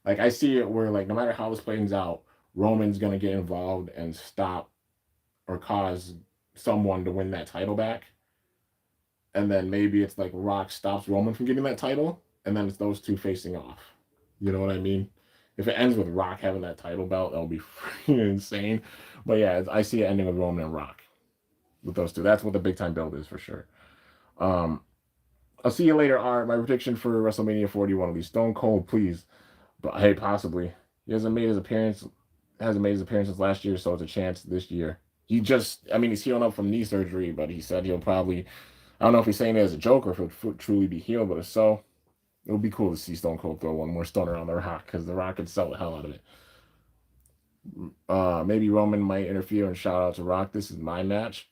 Like, I see it where like no matter how this plays out, Roman's gonna get involved and stop or cause someone to win that title back, and then maybe it's like Rock stops Roman from getting that title, and then it's those two facing off. You know what I mean? If it ends with Rock having that title belt, that'll be freaking insane. But yeah, I see it ending with Roman and Rock with those two. That's what the big time build is for sure. I'll see you later, Art. My prediction for WrestleMania 41 will be Stone Cold, please. But hey, possibly. He hasn't made his appearance since last year, so it's a chance this year. He's healing up from knee surgery, but he said he'll probably, I don't know if he's saying it as a joke or if he'll truly be healed, but if so, it would be cool to see Stone Cold throw one more stunner on The Rock, because The Rock could sell the hell out of it. Maybe Roman might interfere and shout out to Rock, "This is my match."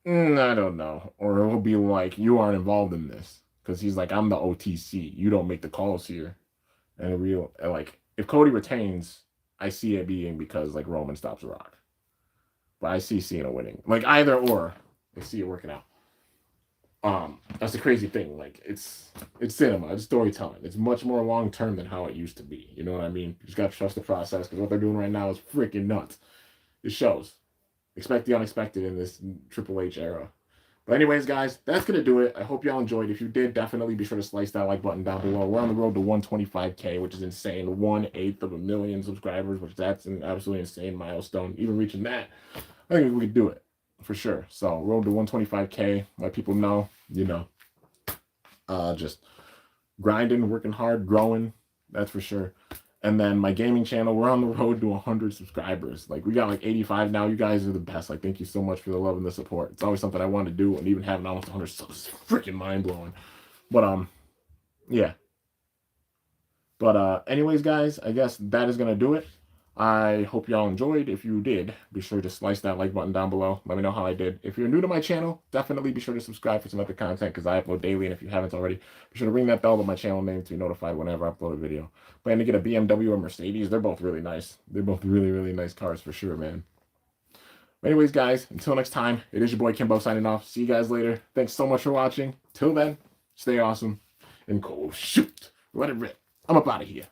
I don't know. Or it'll be like, "You aren't involved in this." Because he's like, "I'm the OTC. You don't make the calls here." And like, if Cody retains, I see it being because like Roman stops Rock. But I see Cena winning. Like, either or, I see it working out. That's the crazy thing. Like, it's cinema, it's storytelling. It's much more long term than how it used to be. You know what I mean? You just gotta trust the process, because what they're doing right now is freaking nuts. It shows. Expect the unexpected in this Triple H era. But anyways, guys, that's going to do it. I hope y'all enjoyed. If you did, definitely be sure to slice that like button down below. We're on the road to 125K, which is insane. 1/8 of a million subscribers, which that's an absolutely insane milestone. Even reaching that, I think we could do it for sure. So road to 125K. Let people know, just grinding, working hard, growing. That's for sure. And then my gaming channel, we're on the road to 100 subscribers. Like, we got like 85 now. You guys are the best. Like, thank you so much for the love and the support. It's always something I want to do, and even having almost 100 subs is freaking mind blowing. But yeah. But anyways, guys, I guess that is gonna do it. I hope y'all enjoyed. If you did, be sure to slice that like button down below. Let me know how I did. If you're new to my channel, definitely be sure to subscribe for some other content because I upload daily. And if you haven't already, be sure to ring that bell with my channel name to be notified whenever I upload a video. Plan to get a BMW or Mercedes. They're both really nice. They're both really, really nice cars for sure, man. But anyways, guys, until next time, it is your boy Kimbo signing off. See you guys later. Thanks so much for watching. Till then, stay awesome and cool. Shoot. Let it rip. I'm up out of here.